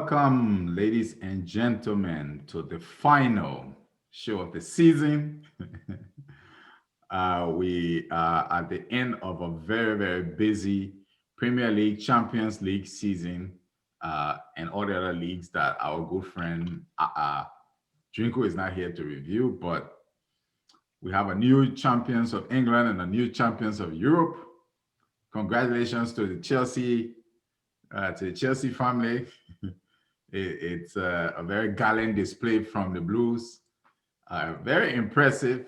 Welcome, ladies and gentlemen, to the final show of the season. We are at the end of a very, very busy Premier League, Champions League season, and all the other leagues that our good friend Drinko is not here to review. But we have a new champions of England and a new champions of Europe. Congratulations to the Chelsea family. It's a very gallant display from the Blues. Very impressive,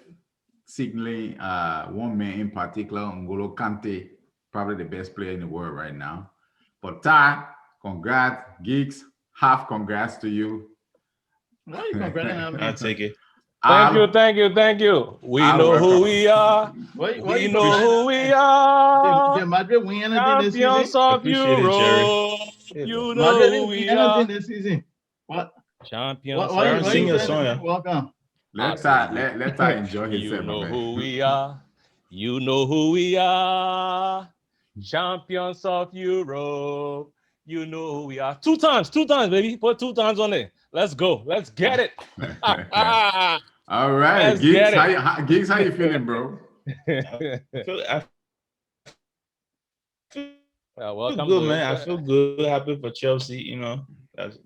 signaling one man in particular, N'Golo Kante, probably the best player in the world right now. But Ty, congrats. Geeks, half congrats to you. Why are you congratulating I'll me? take it. Thank you. We know who we are. Why We you know who we Did are. Madrid win anything this Champions season? of Appreciate it, Jerry. Europe. You know Madrid who didn't we win are. anything this season. What? Champions Why of you Sing your saying song, that? yeah. Welcome. Let Ty enjoy You himself. know man. who we are. You know who we are. Champions of Europe. You know who we are. Two times, baby. Put 2 times on it. Let's go. Let's get it. All right, Let's Geeks, get it. Geeks, how you feeling, bro? I feel Welcome good, to man. it. I feel good. Happy for Chelsea. That's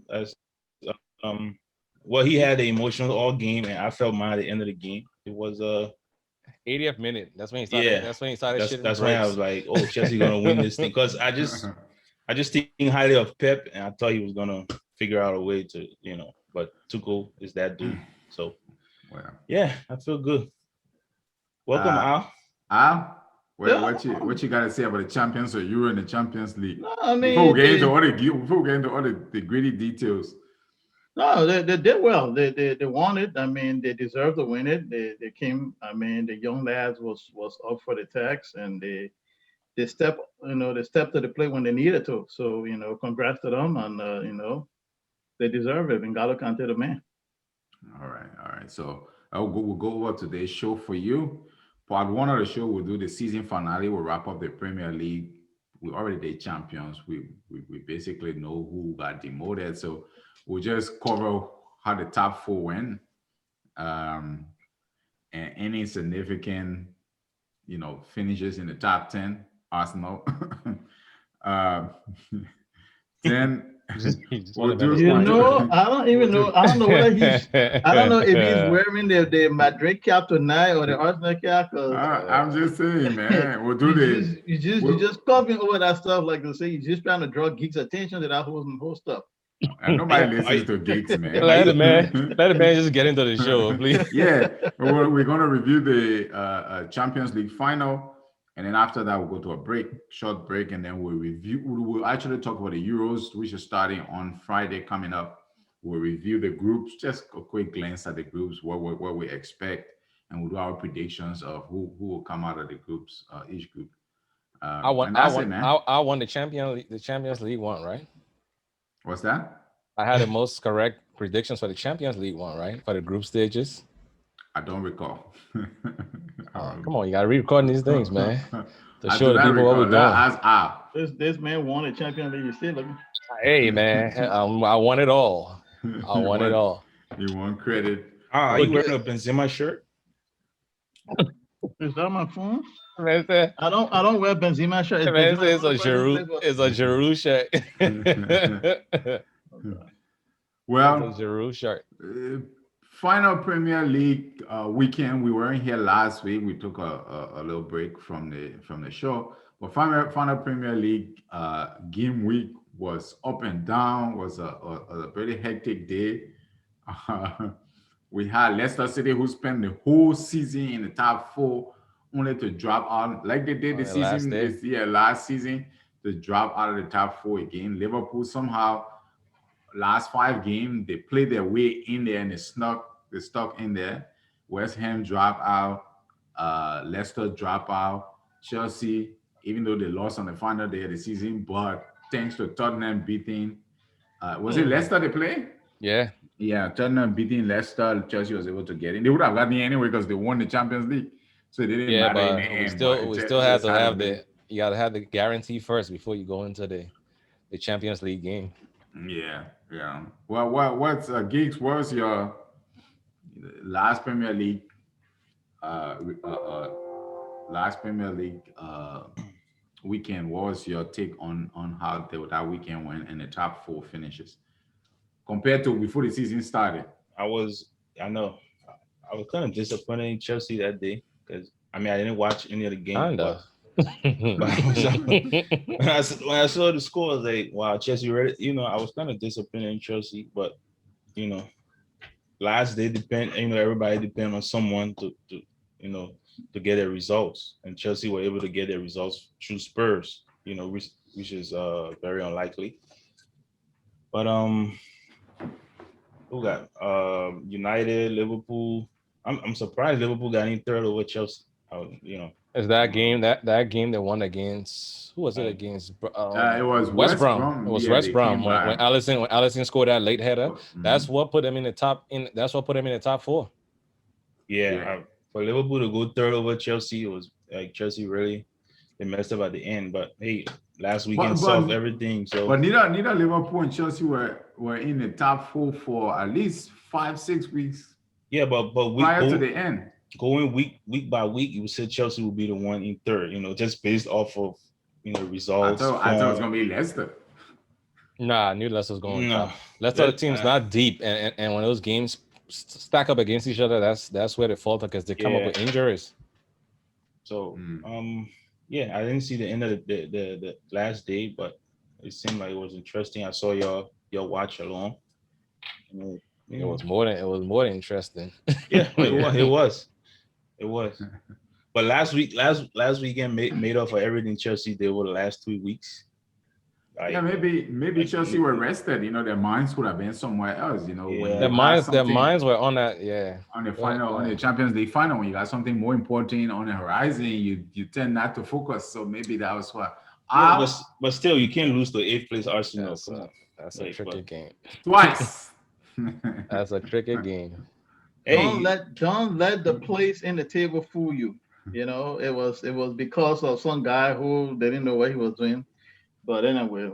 well, he had the emotions all game, and I felt mine at the end of the game. It was 80th minute. That's when he started. yeah. That's when he started shitting That's when I was like, oh, Chelsea gonna win this thing because I just think highly of Pep, and I thought he was gonna figure out a way to but Tuchel is that dude. So Well, yeah, I feel good. Welcome, Al. Al, Yeah. what you gotta say about the champions of Euro and the Champions League? No, I Before we mean, get into all the gritty details. they did well. They won it. I mean, they deserved to win it. They came. I mean, the young lads was up for the task, and they stepped to the plate when they needed to. So congrats to them, and they deserve it. And N'Golo Kante the man. All right. So we'll go over today's show for you. Part one of the show, we'll do the season finale. We'll wrap up the Premier League. We already did champions. We basically know who got demoted. So we'll just cover how the top 4 went, and any significant, finishes in the top 10. Arsenal. Then we'll do. I don't even know. I don't know whether he's. I don't know if he's wearing the Madrid cap tonight or the Arsenal cap. I'm just saying, man. We'll do this. You just covering over that stuff, like they say. You're just trying to draw geeks' attention to that whole stuff. And nobody listens to geeks, man. Let the man just get into the show, please. Yeah, we're gonna review the Champions League final. And then after that, we'll go to a short break, and then we'll actually talk about the Euros, which is starting on Friday coming up. We'll review the groups, just a quick glance at the groups, what we expect, and we'll do our predictions of who will come out of the groups, each group. I won the Champions League one, right? What's that? I had the most correct predictions for the Champions League one, right? For the group stages. I don't recall. Come on, you gotta re-record these things, man. To show the people what we're doing. This man won a Champions League. You see, look. Hey, man, I won it all. I won it all. You want credit? Are you wearing a Benzema shirt? Is that my phone? Man, I don't wear Benzema shirt. It's a Giroud. It's a Giroud shirt. Well, it's a Giroud shirt. Final Premier League weekend. We weren't here last week. We took a little break from the show. But final Premier League game week was up and down. Was a pretty hectic day. We had Leicester City, who spent the whole season in the top 4, only to drop out like they did last season, to drop out of the top 4 again. Liverpool somehow last 5 games they played their way in there and they stuck in there. West Ham drop out, Leicester drop out, Chelsea, even though they lost on the final day of the season, but thanks to Tottenham beating, was it Leicester they play? Yeah, Tottenham beating Leicester, Chelsea was able to get in. They would have gotten in anyway because they won the Champions League, so they didn't matter in the end. We still have to have you got to have the guarantee first before you go into the Champions League game. Yeah, Yeah. Well, what's Geeks? What was your last Premier League? Uh, uh, uh last Premier League weekend. What was your take on how that weekend went and the top four finishes compared to before the season started? I was, I know, I was kind of disappointed in Chelsea that day because I mean I didn't watch any of the game, but Kinda. but I was, when I saw the score, I was like, wow, Chelsea ready. You know, I was kind of disappointed in Chelsea, but you know, last day depend. You know, everybody depend on someone to you know to get their results, and Chelsea were able to get their results through Spurs. You know, which is very unlikely. But who got United, Liverpool. I'm surprised Liverpool got in third over Chelsea. You know, Is that game that game they won against who was it I, against? It was West West Brom. It Brom. was Yeah, West they Brom came when back. Allison scored that late header. That's Mhm. what put them in the top in. That's what put them in the top four. yeah, Yeah. for Liverpool to go third over Chelsea, it was like Chelsea really they messed up at the end. But hey, last But weekend solved but everything. but So neither Liverpool and Chelsea were in the top four for at least 5 6 weeks yeah, but we prior to the end. going week by week, you would say Chelsea will be the one in third. You know, just based off of results, I thought it was form. gonna be Leicester. Nah, I knew Leicester's going No, top. Leicester that team's not deep, and when those games stack up against each other, that's where they falter because they come up yeah. with injuries. So Mm. yeah, I didn't see the end of the last day, but it seemed like it was interesting. I saw your watch along. And, It you know, was more than interesting. yeah, it Yeah. was it was. But last weekend made up for everything Chelsea did over the last 3 weeks. Yeah, Like maybe like Chelsea were rested. Their minds could have been somewhere else. When yeah. you have Their something minds were on that. Yeah. on the Go ahead, final, go on the ahead. Champions League final, when you got something more important on the horizon, you tend not to focus. So maybe that was why. Yeah, Uh, but still, you can't lose to eighth place Arsenal. That's Come a on, that's a like, tricky but game. Twice. That's a tricky game. hey, Don't let the place in the table fool you. It was because of some guy who they didn't know what he was doing. But anyway,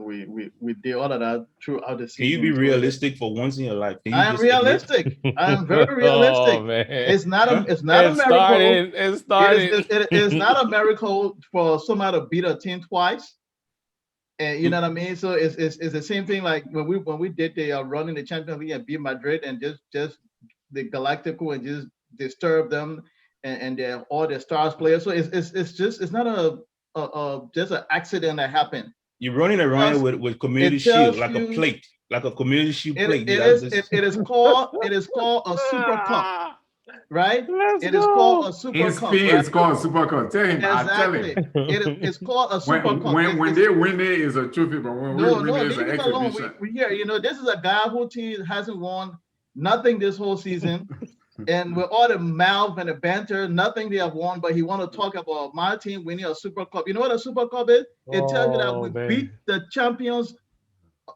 we did all of that throughout the can you be season. realistic for once in your life? Can you I am just admit, realistic. I am very Oh realistic. man, It's not a huh? it's not a it miracle. started. It It is started. it is not a miracle for somebody to beat a team twice. And you know We, what I mean? So it's the same thing like when we did the run in the Champions League and beat Madrid and just the Galactico and just disturb them and all their stars players. So it's not just an accident that happened. you're running around Tells with community it shield tells like a you plate, like a community shield it plate. You it got is this. it is called a super cup, right? Let's It is called go. a super In cup, Spain, right? it's called Super Cup. Tell him, I tell Exactly. him. It's called a super When cup. when when they win it is a trophy, but when we No, win no, it is leave an him alone. exhibition. We here. This is a guy who team hasn't won nothing this whole season. And with all the mouth and the banter, nothing they have won, but he want to talk about my team winning a super cup. You know what a super cup is? It tells you that Oh we beat man. the champions,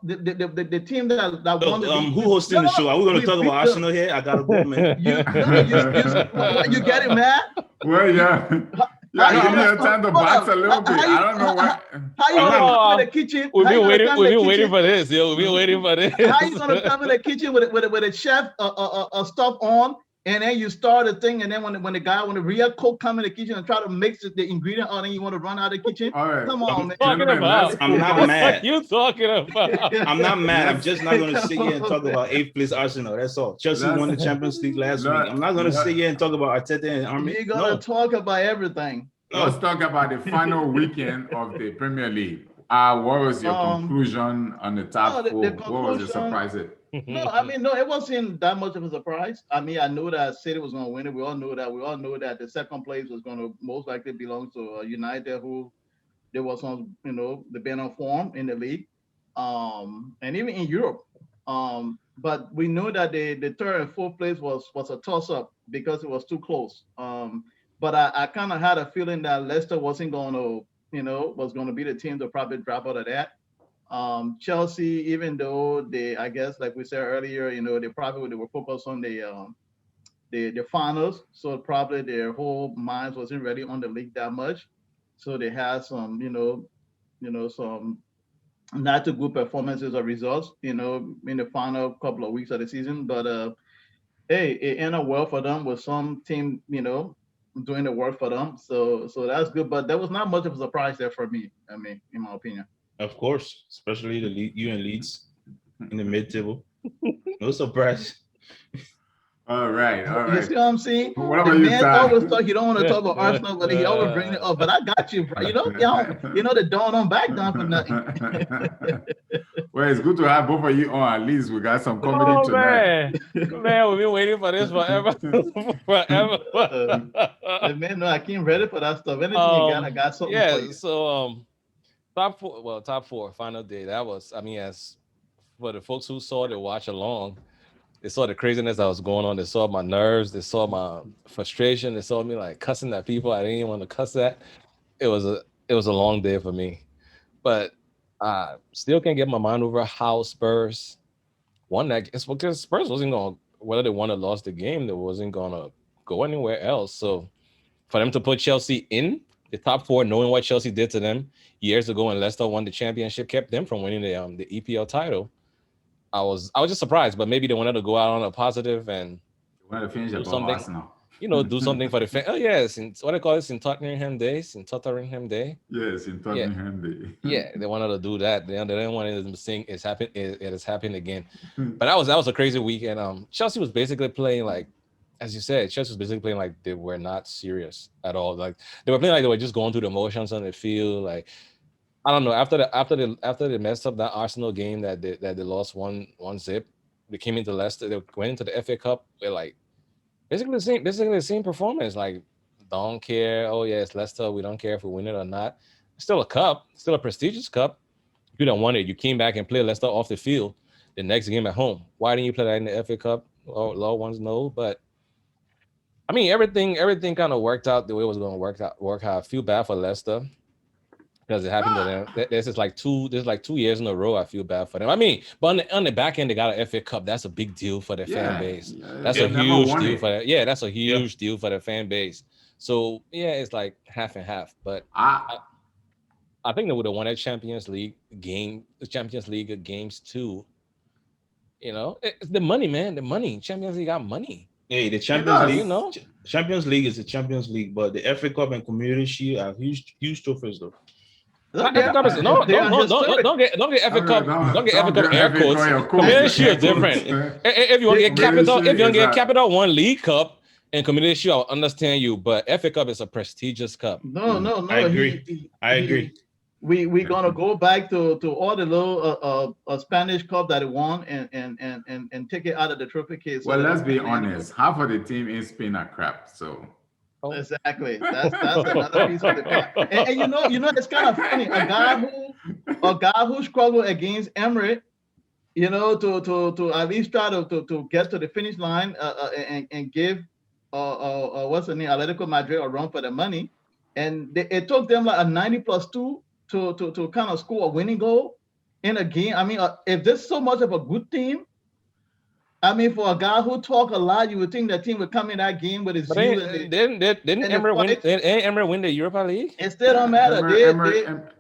the team that won Look, the league. who No, hosting the no, no. show? Are we gonna We talk about beat them. Arsenal here? I gotta go, man. You no no you getting mad? Well, You yeah. how Yeah, No, you give I'm me not. a time to hold box on. a little bit. How I you don't know what. how you I'm gonna not. come in Oh, the kitchen? we've How you been gonna waiting. come in We've the been waiting kitchen? for this, yo. We've been waiting for How you this. gonna come in the kitchen with a chef stuff on, and then you start a thing, and then when the guy when the real cook come in the kitchen and try to mix the ingredient on, and you want to run out of the kitchen? All right, Come on, I'm, man. Talking gentlemen, let's about? I'm kick not off. What are mad. you talking about? I'm not mad. I'm Let's just not gonna Come sit here and on, talk man. about eighth place Arsenal. That's all. Chelsea won let's the Champions League last week. let, I'm not gonna sit let, here and talk about Arteta and Army. You're gonna No, talk about everything. let's no. talk about the final weekend of the Premier League. What was your Um, conclusion on the no, top the four? What was the conclusion. surprise? No, I mean, no, it wasn't that much of a surprise. I mean, I knew that City was going to win it. We all knew that. We all knew that the second place was going to most likely belong to United, who there was on, they've been on form in the league, and even in Europe. But we knew that the third and fourth place was a toss up because it was too close. But I kind of had a feeling that Leicester wasn't going to, was going to be the team to probably drop out of that. Chelsea, even though I guess, like we said earlier, they were focused on the finals, so probably their whole minds wasn't really on the league that much. So they had some, some not too good performances or results, in the final couple of weeks of the season. But hey, it ended up well for them with some team, doing the work for them. So that's good. But there was not much of a surprise there for me. I mean, in my opinion. Of course, especially the lead, you and Leeds in the mid table. No surprise. All right, all You right. see what I'm saying? What The about you, man always Ty? talk. You don't want to talk about Arsenal, but he always bring it up. But I got you, bro. The dawn on back down for nothing. Well, it's good to have both of you on. At least we got some comedy Oh tonight. man, we've been waiting for this forever, forever. The man, no, I came ready for that stuff. Anything you got, I got something for Yeah. you. So top four final day. That was, I mean, as for the folks who saw it watch along, they saw the craziness that was going on. They saw my nerves. They saw my frustration. They saw me like cussing at people I didn't even want to cuss at. It was a long day for me, but I still can't get my mind over how Spurs won that. It's because Spurs wasn't going, whether they won or lost the game, they wasn't gonna go anywhere else. So for them to put Chelsea in the top four, knowing what Chelsea did to them years ago when Leicester won the championship, kept them from winning the EPL title. I was just surprised, but maybe they wanted to go out on a positive and We want to finish do above something, Arsenal. do something for the fan. Oh yes, in what they call this in Tottenham days, in Tottenham Day. Yes, in Yeah, Tottenham Day. yeah, they wanted to do that. They didn't want to sing. It's happened. It has happened again. But that was a crazy weekend. Chelsea was basically playing like, as you said, Chelsea was basically playing like they were not serious at all. Like they were playing like they were just going through the motions on the field. Like I don't know. After they messed up that Arsenal game that they lost one zip, they came into Leicester. They went into the FA Cup. They're like basically the same performance. Like don't care. Oh yeah, it's Leicester. We don't care if we win it or not. It's still a cup. Still a prestigious cup. You don't want it. You came back and played Leicester off the field the next game at home. Why didn't you play that in the FA Cup? Low ones know, but I mean everything kind of worked out the way it was going to work out. I feel bad for Leicester because it happened to them. This is like 2 years in a row. I feel bad for them. I mean, but on the back end, they got an FA Cup. That's a big deal for the fan Yeah, base. yeah, That's they a never huge won deal it. for that. Yeah, that's a Yeah. huge deal for the fan base. So yeah, it's like half and half. But I, I think they would have won that Champions League games too. It's the money, man. The money. Champions League got money. Hey, the it Champions does. League. Champions League is the Champions League, but the FA Cup and Community Shield are huge trophies, though. Look, FA Cup is no, they are historic. don't get FA Cup, don't get FA Don't Cup get air FA quotes. Cup your Community quotes. Shield is different. If you want to get Community capital, Shield if you want to is get a- capital one League Cup and Community Shield, I'll understand you. But FA Cup is a prestigious cup. No, no, no. I agree. I agree. We're gonna go back to all the little Spanish cup that it won and take it out of the trophy case. so Well, they let's don't be play anymore. honest. Half of the team in Spain are crap. So Exactly. That's another piece of the pie. And it's kind of funny. A guy who struggled against Emery, to at least try to get to the finish line and give what's the name, Atletico Madrid a run for the money, and it took them like a 90+2 to kind of score a winning goal in a game. I mean, if this is so much of a good team, I mean, for a guy who talk a lot, you would think that team would come in that game with his But zeal and didn't the Emery win? fight. Didn't Emery win the Europa League? it still don't matter.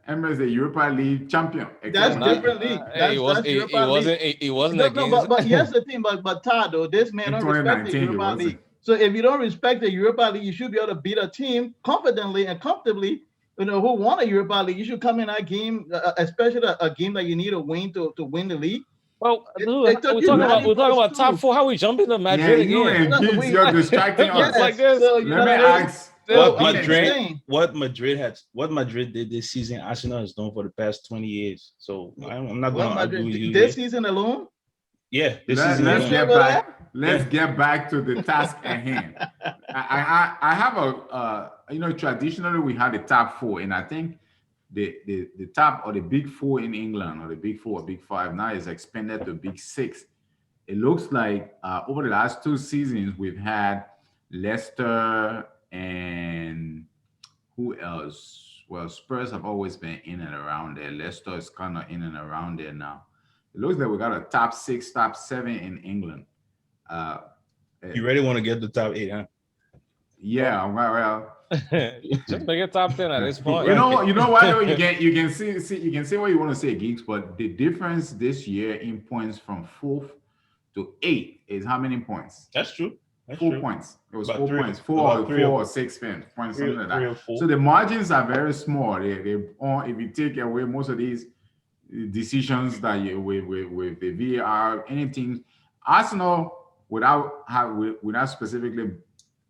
Emma is the Europa League champion. That's Exactly. different league. Hey, That's Europa League. It wasn't No, against. but here's the thing. But Todd, though, this man In don't respect the 2019, he Europa wasn't. League. So if you don't respect the Europa League, you should be able to beat a team confidently and comfortably. Who won a Europa League? You should come in that game, especially a game that you need to win to win the league. Well, It- dude, it took we're you talking 90 about plus top two. four. How we jumping to Yeah, Madrid you again? and No, Gibbs, you're distracting Yes, us. like this. So, Let me what it is. ask. So, What I'm Madrid, saying, what Madrid did this season, Arsenal has done for the past 20 years. So I'm not well, going to argue with you. this here. season alone, Yeah, this Let's season. Let's alone. get go back. there. Let's get back to the task at hand. I have traditionally we had the top four, and I think the top or the big four in England or the big four or big five now is expanded to big six. It looks like over the last 2 seasons we've had Leicester and who else? Well, Spurs have always been in and around there. Leicester is kind of in and around there now. It looks like we got a top six, top seven in England. Uh, You really want to get the top eight, huh? Yeah, well, Just make it top 10 at this point. you know what though? You can see you can say what you want to say, Geeks, but the difference this year in points from fourth to eighth is how many points? That's true. That's Four true. points. It was About 4 points, about three four or or 6 points, three, something like three that. or four. So the margins are very small. If you take away most of these decisions that you with the VAR, anything, Arsenal without specifically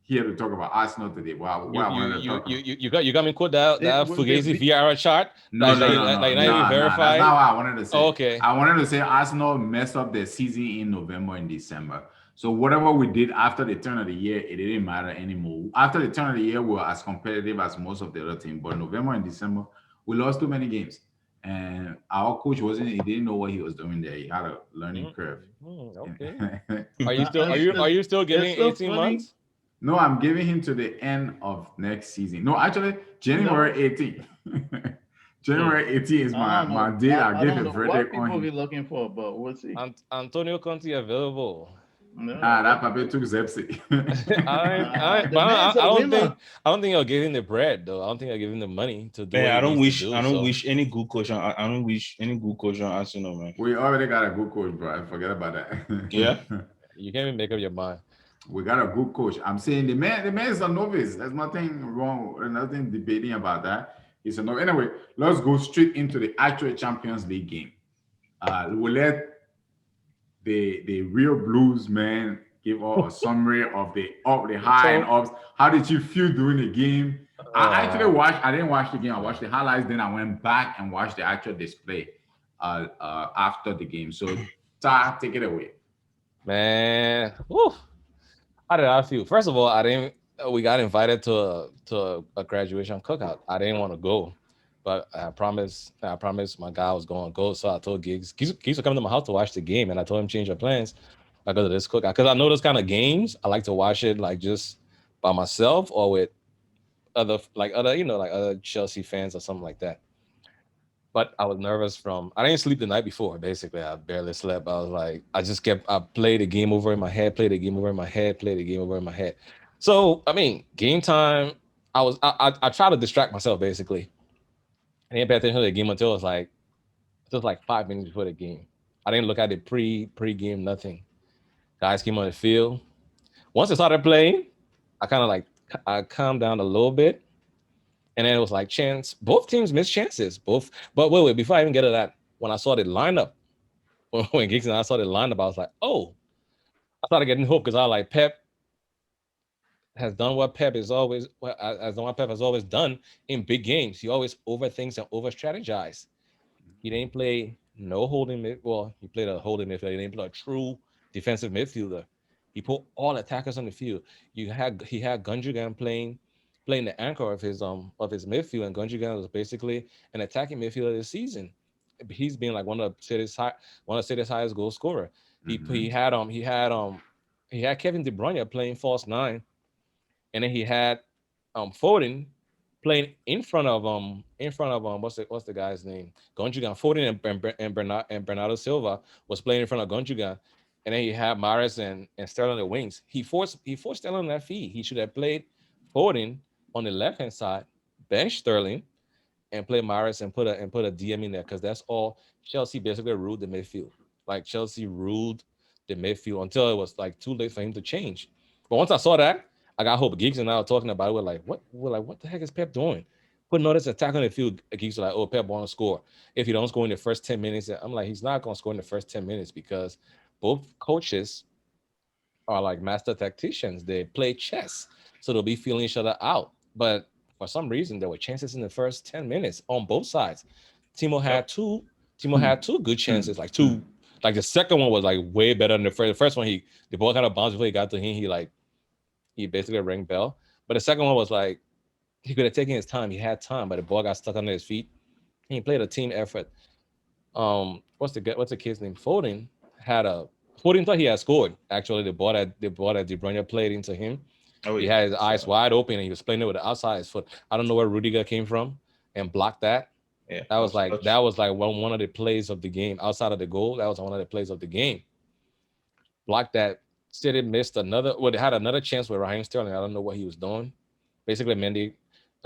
here to talk about Arsenal today. Well, You what I you wanted to you talk you about. you you got you got me quote that With the Fugazi VR chart No, no, no, like no, not even nah. That's verified. not what I wanted to say. Oh, okay. I wanted to say Arsenal messed up their season in November and December. So whatever we did after the turn of the year, it didn't matter anymore. After the turn of the year, we were as competitive as most of the other team. But November and December, we lost too many games. And our coach wasn't, he didn't know what he was doing there. He had a learning curve. Okay. No, Are you still giving It's so 18 funny. months? I'm giving him to the end of next season. No, actually, January 18th. January 18th is I don't my know. date. I I gave don't a know what verdict on people be him. looking for, but we'll see. Antonio Conte available. No, That puppy took Zepsi. the man's a winner. I don't think you're giving the bread though. I don't think you're giving the money to do Man, what I he don't needs to wish do. I don't So wish any good coach on I don't wish any good coach on Arsenal, man. We already got a good coach, bro. Forget about that. Yeah. you can't even make up your mind. We got a good coach. I'm saying the man is a novice. There's nothing wrong, nothing debating about that. He's a novice. Anyway, let's go straight into the actual Champions League game. We'll let the real Blues man give us a summary of the high and ups. How did you feel during the game? I actually watched. I didn't watch the game. I watched the highlights. Then I went back and watched the actual display after the game. So, Ta, take it away. Man, whew. How did I feel? First of all, I didn't. We got invited to a graduation cookout. I didn't want to go, but I promised. I promised my guy was going to go. So I told Gigs to come to my house to watch the game, and I told him change your plans. I go to this cookout because I know those kind of games. I like to watch it like just by myself or with other other Chelsea fans or something like that. But I was nervous I didn't sleep the night before. Basically, I barely slept. I was like, I played the game over in my head, played the game over in my head, played the game over in my head. So, I mean, game time, I try to distract myself basically. I didn't pay attention to the game until it was like 5 minutes before the game. I didn't look at the pre-game, nothing. Guys came on the field. Once they started playing, I kind of I calmed down a little bit. And then it was like chance. Both teams missed chances. But wait. Before I even get to that, when I saw the lineup, when Giggs and I saw the lineup, I was like, oh, I started getting hope because I was like Pep has done what Pep is always has done what Pep has always done in big games. He always overthinks and over strategize. He didn't play no holding mid. Well, he played a holding midfielder. He didn't play a true defensive midfielder. He put all attackers on the field. He had Gundogan playing the anchor of his midfield, and Gundogan was basically an attacking midfielder this season. He's been like one of the city's highest goal scorer. Mhm. He had Kevin De Bruyne playing false nine, and then he had Foden playing in front of what's the guy's name? Gundogan. Foden and Bernardo Silva was playing in front of Gundogan. And then he had Maris and Sterling on the wings. He forced Sterling on that feed. He should have played Foden on the left hand side, bench Sterling, and play Maris and put a DM in there because that's all Chelsea basically ruled the midfield. Like Chelsea ruled the midfield until it was like too late for him to change. But once I saw that, I got hope. Geeks and I were talking about it. What the heck is Pep doing? Putting all this attack on the field. Geeks are like, oh, Pep want to score. If he don't score in the first 10 minutes, I'm like, he's not gonna score in the first 10 minutes because both coaches are like master tacticians. They play chess, so they'll be feeling each other out. But for some reason, there were chances in the first 10 minutes on both sides. Timo Yep. had two. Timo had two good chances, like two. Like the second one was like way better than the first. The first one, the ball kind of bounced before he got to him. He basically rang bell. But the second one was like he could have taken his time. He had time, but the ball got stuck under his feet. He played a team effort. What's the kid's name? Foden thought he had scored. Actually, the ball that De Bruyne played into him, Oh he yeah. had his eyes wide open and he was playing it with the outside of his foot. I don't know where Rudiger came from and blocked that. Yeah. That was like one of the plays of the game outside of the goal. That was one of the plays of the game. Blocked that. City missed another. Well, they had another chance with Raheem Sterling. I don't know what he was doing. Basically, Mendy,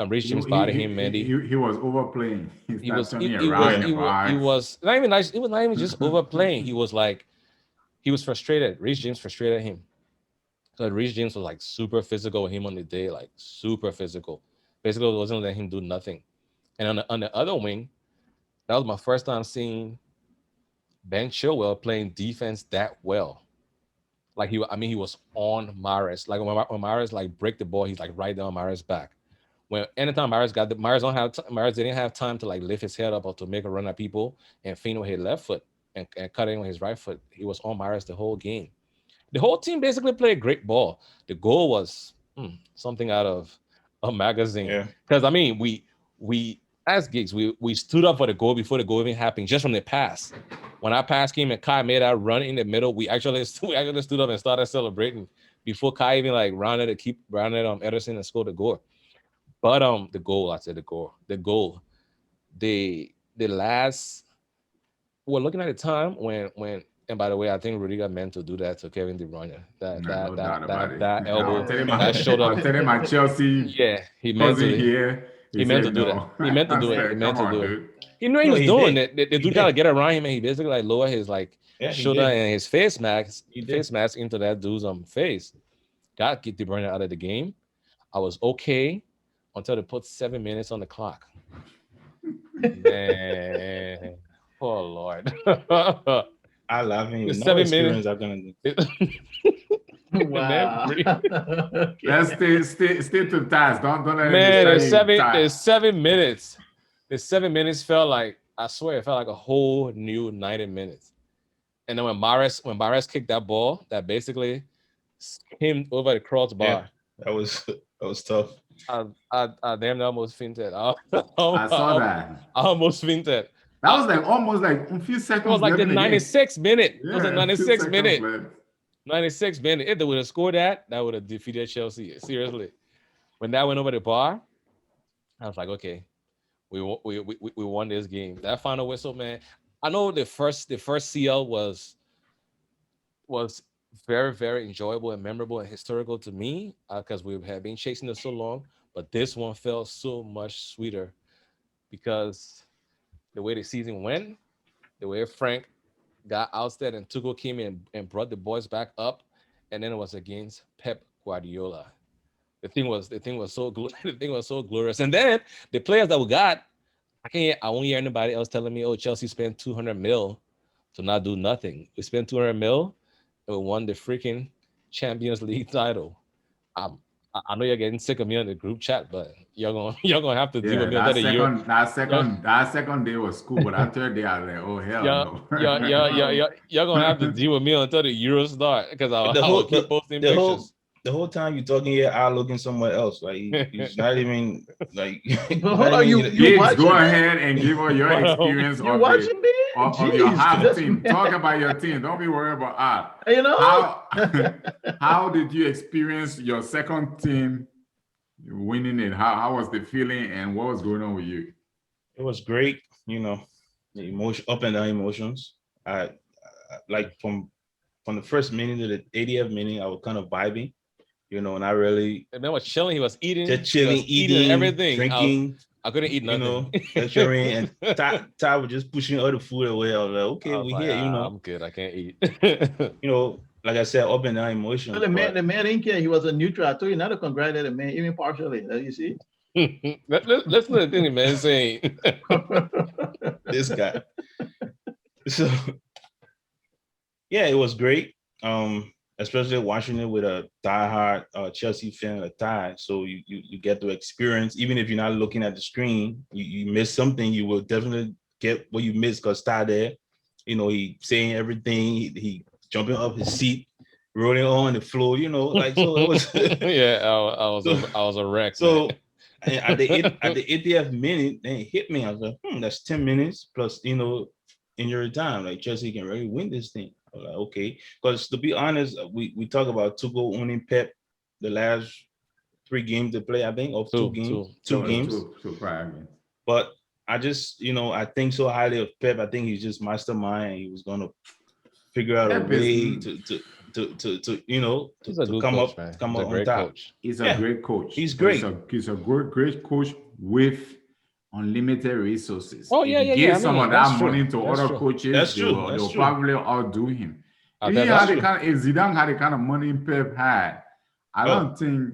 Reece James spotted him. Mendy. He was overplaying. He He started was. turning around in the He box. was not even nice. It was not even just overplaying. He was like, he was frustrated. Reece James frustrated him. So Reece James was like super physical with him on the day, like super physical. Basically, it wasn't letting him do nothing. And on the other wing, that was my first time seeing Ben Chilwell playing defense that well. Like he was on Maris. Like when Maris like break the ball, he's like right down Maris' back. When anytime Maris got the Maris didn't have time to like lift his head up or to make a run at people and feint with his left foot and cut in with his right foot. He was on Maris the whole game. The whole team basically played great ball. The goal was something out of a magazine. Yeah. Because I mean, we as gigs, we stood up for the goal before the goal even happened, just from the pass. When our pass came and Kai made that run in the middle, we actually stood up and started celebrating before Kai even like rounded Ederson and scored the goal. But the goal, I said the goal, the last. We're looking at the time when and by the way, I think Rudiger meant to do that to Kevin De Bruyne. No doubt about it. That I elbow, was telling that shoulder. I was telling my Chelsea Yeah, he meant cousin to. here. He meant to said do that. no. He meant to I do it. He said, meant come to on, do it. dude. He knew he No, was he doing did. it. The He dude tried to did. get around him and he basically like lower his like Yeah, he shoulder did. and his face mask He did. into that dude's face. Got De Bruyne out of the game. I was okay until they put 7 minutes on the clock. Man, oh Lord. I love him. The No 7 experience minutes. I'm gonna do. Wow. Okay. Let's stay to task. Don't let Man, him the distract you. the 7 minutes. The 7 minutes felt like, I swear, it felt like a whole new 90 minutes. And then when Mares kicked that ball, that basically skimmed over the crossbar. Yeah, that was tough. I damn near almost fainted. I saw that. almost fainted. That was like almost like a few It seconds was like left the in the game. 96th minute. It was Yeah, a a few 96th seconds minute. left. 96 minute. If they would have scored that would have defeated Chelsea. Seriously. When that went over the bar, I was like, okay, we won this game. That final whistle, man. I know the first CL was very, very enjoyable and memorable and historical to me because we had been chasing it so long. But this one felt so much sweeter because the way the season went, the way Frank got ousted and Tuchel came in and brought the boys back up, and then it was against Pep Guardiola. The thing was the thing was so glorious. And then the players that we got, I won't hear anybody else telling me, oh, Chelsea spent 200 mil to not do nothing. We spent 200 mil and we won the freaking Champions League title. I know you're getting sick of me on the group chat, but you're gonna have to deal Yeah, with me until the year. that second day was cool, but that third day I was like, oh hell no. You're gonna have to deal with me until the Euros start because I will keep posting pictures. The whole time you're talking here, I looking somewhere else. Like he's not even like. Hold on, you Gigs, watching go it? ahead and give us your experience You watching me? of your half Jeez, team. Talk about your team. Don't be worried about art. You know? How did you experience your second team winning it? How was the feeling and what was going on with you? It was great, the emotion, up and down emotions. I like from the first minute to the 80th minute, I was kind of vibing, not really. And man was chilling. He was eating. Just chilling, eating everything. drinking. I couldn't eat nothing. Lecturing, and Ty was just pushing all the food away. I was like, okay, we like, here, I'm good. I can't eat. Like I said, up and down emotions. Well, the man didn't care. He was a neutral. I told you not to congratulate the man, even partially. You see? Let's let the thing the man saying. This guy. So yeah, it was great. Especially watching it with a diehard Chelsea fan, a tie. So you get to experience, even if you're not looking at the screen, you miss something, you will definitely get what you missed because Ty there, he saying everything, he jumping up his seat, rolling on the floor, like so it was. Yeah, I was a wreck. So at the 80th minute, then it hit me. I was like, that's 10 minutes plus, injury time. Like Chelsea can really win this thing. I was like, okay. Because to be honest, we talk about Tuchel owning Pep the last 3 games to play, I think, of two games. But I just, I think so highly of Pep. I think he's just mastermind. He was gonna figure out a way to to you know He's a to good come coach, up man. come He's a up on great top. coach. He's a Yeah, great coach. he's But great. He's a great coach with unlimited resources. Oh If yeah, he yeah, gave yeah. I some mean, of that's that true. money to That's other true. coaches, That's they true. will, That's they'll true. probably outdo him. I If bet he that's had the true. kind, if Zidane had the kind of money Pep had, I Oh. don't think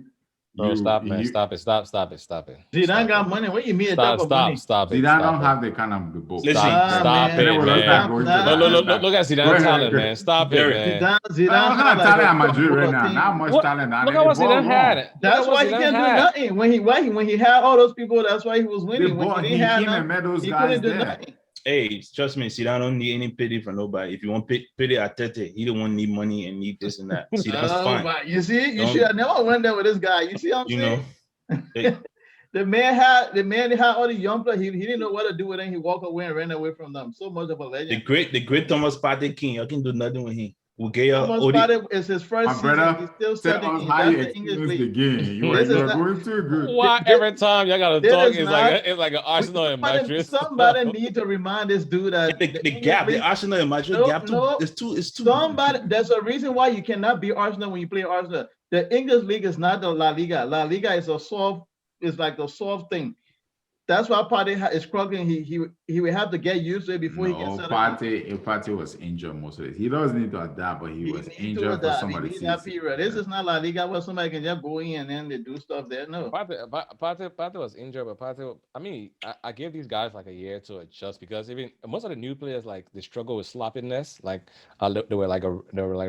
Bro, stop, man. you Stop it. Stop it. Zidane Stop got it. money. What you mean a Stop, type of money? stop it. Zidane Stop don't it. have the kind of the book. Listen, Stop And then it, we'll just start man. going to Look at Zidane talent, man. Stop it, Derek. man. Zidane What kind had of like talent a at Madrid right now? team. Not much What? talent. Now Look they at what ball Zidane had. wrong. That's why he can't do nothing. When he had all those people, that's why he was They winning. When bought he didn't have him and nothing, met those he guys couldn't do there. nothing. Hey, trust me, Zidane don't need any pity from nobody. If you want pity Arteta, he don't want need money and need this and that. Zidane's fine. But you see, you Don't- should have never went there with this guy. You see what I'm You saying? know, Hey, The man had all the young players. He didn't know what to do with them. He walked away and ran away from them. So much of a the legend. great Thomas Partey King, I can do nothing with him. We get Thomas Odi. Partey is his first My season. brother, He's still tell studying. us how you That's the English experience the league. game. You This is are not- going too good. Why every time y'all gotta This talk is is like an Arsenal and mattress? Somebody need to remind this dude that The English gap, the league- Arsenal and Madrid No, gap, no. it's too. Somebody, there's a reason why you cannot be Arsenal when you play Arsenal. The English league is not the La Liga. La Liga is like a soft thing. That's why Partey is struggling. He will have to get used to it before he can No, settle in. Partey was injured most of it. He doesn't need to adapt, but he was needs to injured for adapt. some He of the needs that season. period. This is not La Liga where somebody can just go in and then they do stuff there. No. Partey was injured, but Partey, I mean, I gave these guys like a year to adjust because even most of the new players like they struggle with sloppiness. Like they were like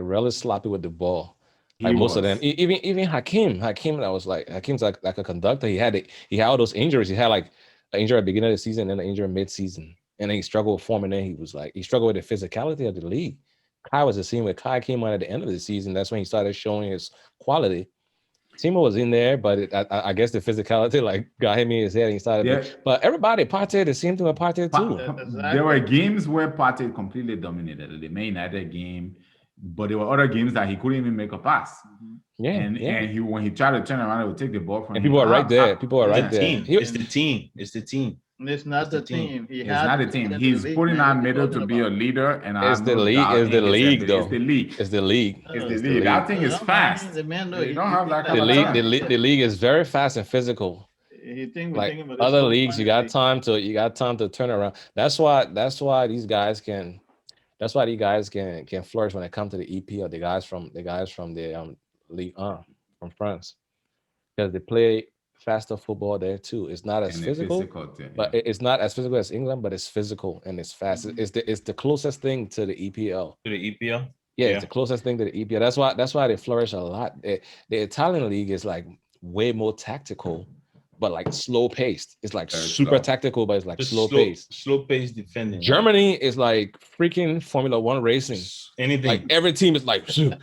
really sloppy with the ball. Like He most of them, was. even Hakim, that was like Hakim's like a conductor. He had all those injuries. He had like an injury at the beginning of the season and an injury mid-season, and then he struggled with form. And then he struggled with the physicality of the league. Kai was the same way. Kai came on at the end of the season. That's when he started showing his quality. Timo was in there, but I guess the physicality like got him in his head and he started. Yeah. But everybody, Partey, the same thing with Partey too. Exactly. There were games where Partey completely dominated the Man United game, but there were other games that he couldn't even make a pass. Yeah, And he when he tried to turn around, he would take the ball from and him. people are right there. People are It's right the there. team. He- It's the team. It's the team. It's not It's the the team. team. It's not the team. He's putting out out middle to be a leader, and I It's have the no league. doubt It's in the his league, ability. though. It's the league. It's the league. It's the the league. league. That thing is fast. The man, though, You don't have that kind The of league, time. the league is very fast and physical. Like other leagues, you got time to turn around. That's why these guys can flourish when it comes to the EPL. The guys from the league from France, because they play faster football there too. It's not as And the physical, thing, but yeah. it's not as physical as England, but it's physical and it's fast. It's the closest thing to the EPL. To the EPL. Yeah, it's the closest thing to the EPL. That's why they flourish a lot. The Italian league is like way more tactical, but like slow paced. It's like Very super slow. tactical, but it's like Just slow paced. Slow pace defending. Germany is like freaking Formula One racing. Anything. Like every team is like, Yeah.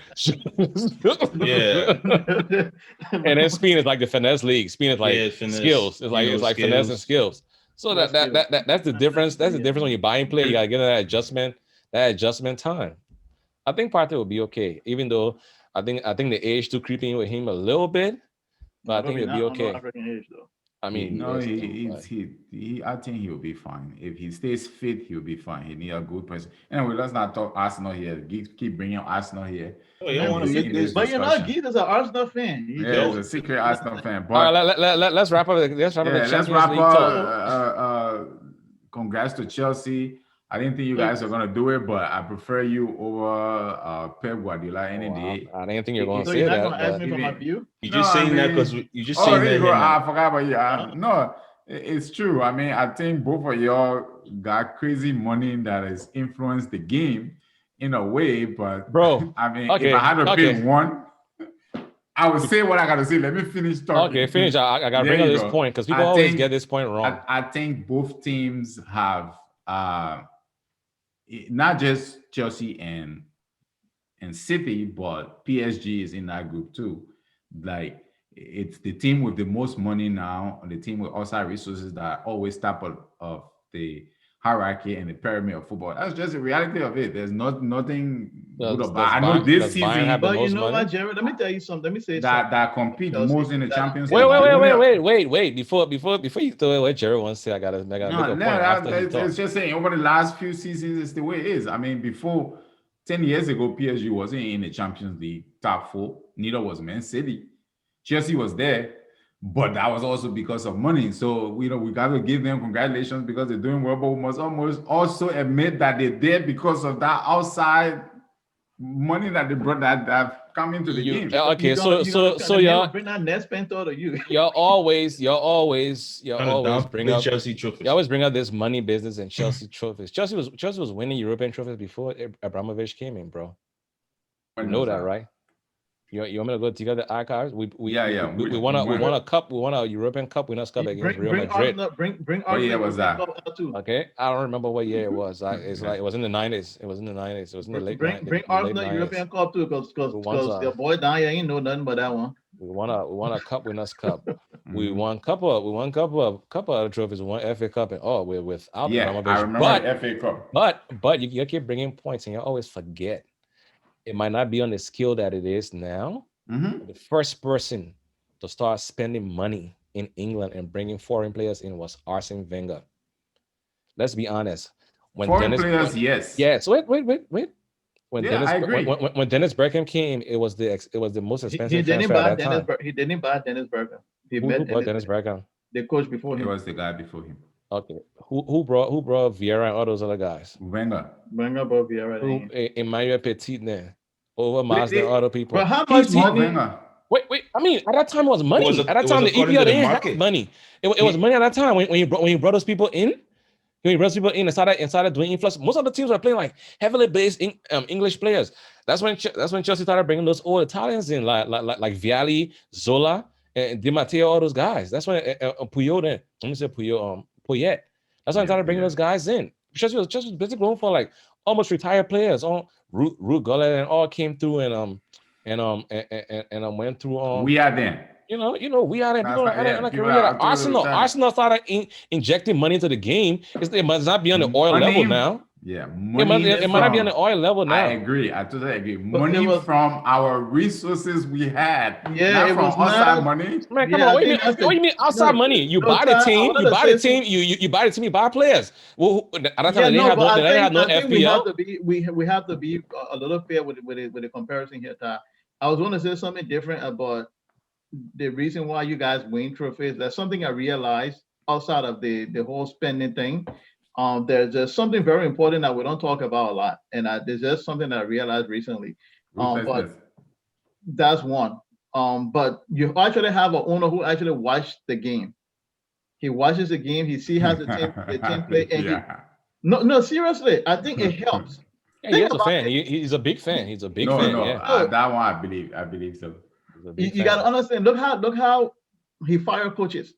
And then Spain is like the finesse league. Spain is like finesse, skills. It's like finesse and skills. So that's the difference. That's the difference when you're buying play. You gotta get that adjustment time. I think Partey will be okay, even though I think the age too creeping with him a little bit, but I think he'll be okay. I mean, No, yes, I think he'll be fine. If he stays fit, he'll be fine. He need a good person. Anyway, let's not talk Arsenal here. Keep bringing Arsenal here. Oh, you don't want to In make this this. But you know, discussion. Keith is an Arsenal fan. Yeah, he's a secret Arsenal fan. But all right, let's wrap up. Let's wrap up the let's Champions wrap League up. talk. Congrats to Chelsea. I didn't think you guys were gonna do it, but I prefer you over Pep Guardiola any day. I didn't think you were going to So say you're not that. going to ask But me for my view? You just No, saying I that mean- because you just Oh, saying there you that. go. here, man. I forgot about you. No, it's true. I mean, I think both of y'all got crazy money that has influenced the game in a way, but Bro, I mean, okay, if I had to okay. pick one, I would say what I gotta say. Let me finish talking. Okay, finish. I got to There bring up you this go. point because people I always think- get this point wrong. I think both teams have not just Chelsea and City, but PSG is in that group too. Like it's the team with the most money now, the team with outside resources that are always top of the hierarchy and the pyramid of football. That's just the reality of it. There's nothing good Does about. I know Bayern- this does Bayern season have the But you most know money? what, Jared? Let me tell you something. Let me say something. that compete Chelsea, most in the that- Champions Wait, League. Wait. Before you throw it, what Jared wants to say, I gotta make a point after he it's talks. just saying over the last few seasons, it's the way it is. I mean, before 10 years ago, PSG wasn't in the Champions League top four. Neither was Man City. Chelsea was there, but that was also because of money. So we got to give them congratulations because they're doing well, but we must almost also admit that they're there because of that outside money that they brought that have come into the game. Okay, so y'all bring that Nets pen to you. y'all always Trying to bring downplay up Chelsea trophies. you always bring up this money business and Chelsea trophies. Chelsea was winning European trophies before Abramovich came in, bro. You know that, right? You want me to go together the archives? We won a cup. We won a European Cup Winners' Cup against Real Madrid. Bring What year was that? Okay, I don't remember what year it was. It's like it was in the 90s. It was in the 90s. It was in the late 90s. Bring Arsenal European Cup too, because their boy down here ain't know nothing but that one. We won a Cup Winners' Cup. We won couple of other trophies. We won FA Cup and without Abramovich. I remember the FA Cup. But you keep bringing points and you always forget. It might not be on the scale that it is now. The first person to start spending money in England and bringing foreign players in was Arsene Wenger. Let's be honest. When Foreign players, yes. Yes. Wait. When I agree. When Dennis Bergkamp came, it was the most expensive He didn't transfer buy at that time. He didn't buy Dennis Bergkamp. Who bought Dennis Bergkamp? The coach before It him. was the guy before him. Okay. Who brought Vieira and all those other guys? Wenger brought Vieira. Emmanuel Petit then over Mazda other people. But how much money? Wait. I mean, at that time it was money. At that time the EPL didn't have money. It was money at that time when you brought those people in. When you brought people in and started doing influx. Most of the teams were playing like heavily based English players. That's when Chelsea started bringing those old Italians in, like Vialli, Zola, and Di Matteo, all those guys. That's when Puyol then. Let me say Puyol, Poyet. That's when I started bringing those guys in. Chelsea was basically going for like almost retired players. Ruud Gullit and all came through and went through. We are there. You know, we are there. Arsenal started injecting money into the game. It must not be on the oil level now. Yeah, it might not be on the oil level now. I agree. I totally agree. Money from our resources we had. Yeah, not it from was outside money. Man, come on. What do you mean outside money? You buy the team. You buy the team. You buy the team. You buy players. Well, at that time they had no FPL. We have to be a little fair with the comparison here, Ty. I was going to say something different about the reason why you guys win trophies. That's something I realized outside of the whole spending thing. There's just something very important that we don't talk about a lot, and there's just something that I realized recently. But that's one. But you actually have an owner who actually watched the game. He watches the game. He sees how the team play. And no, seriously, I think it helps. Yeah, he's a fan. He's a big fan. He's a big fan. Yeah. That one I believe so. You got to understand. Look how he fired coaches.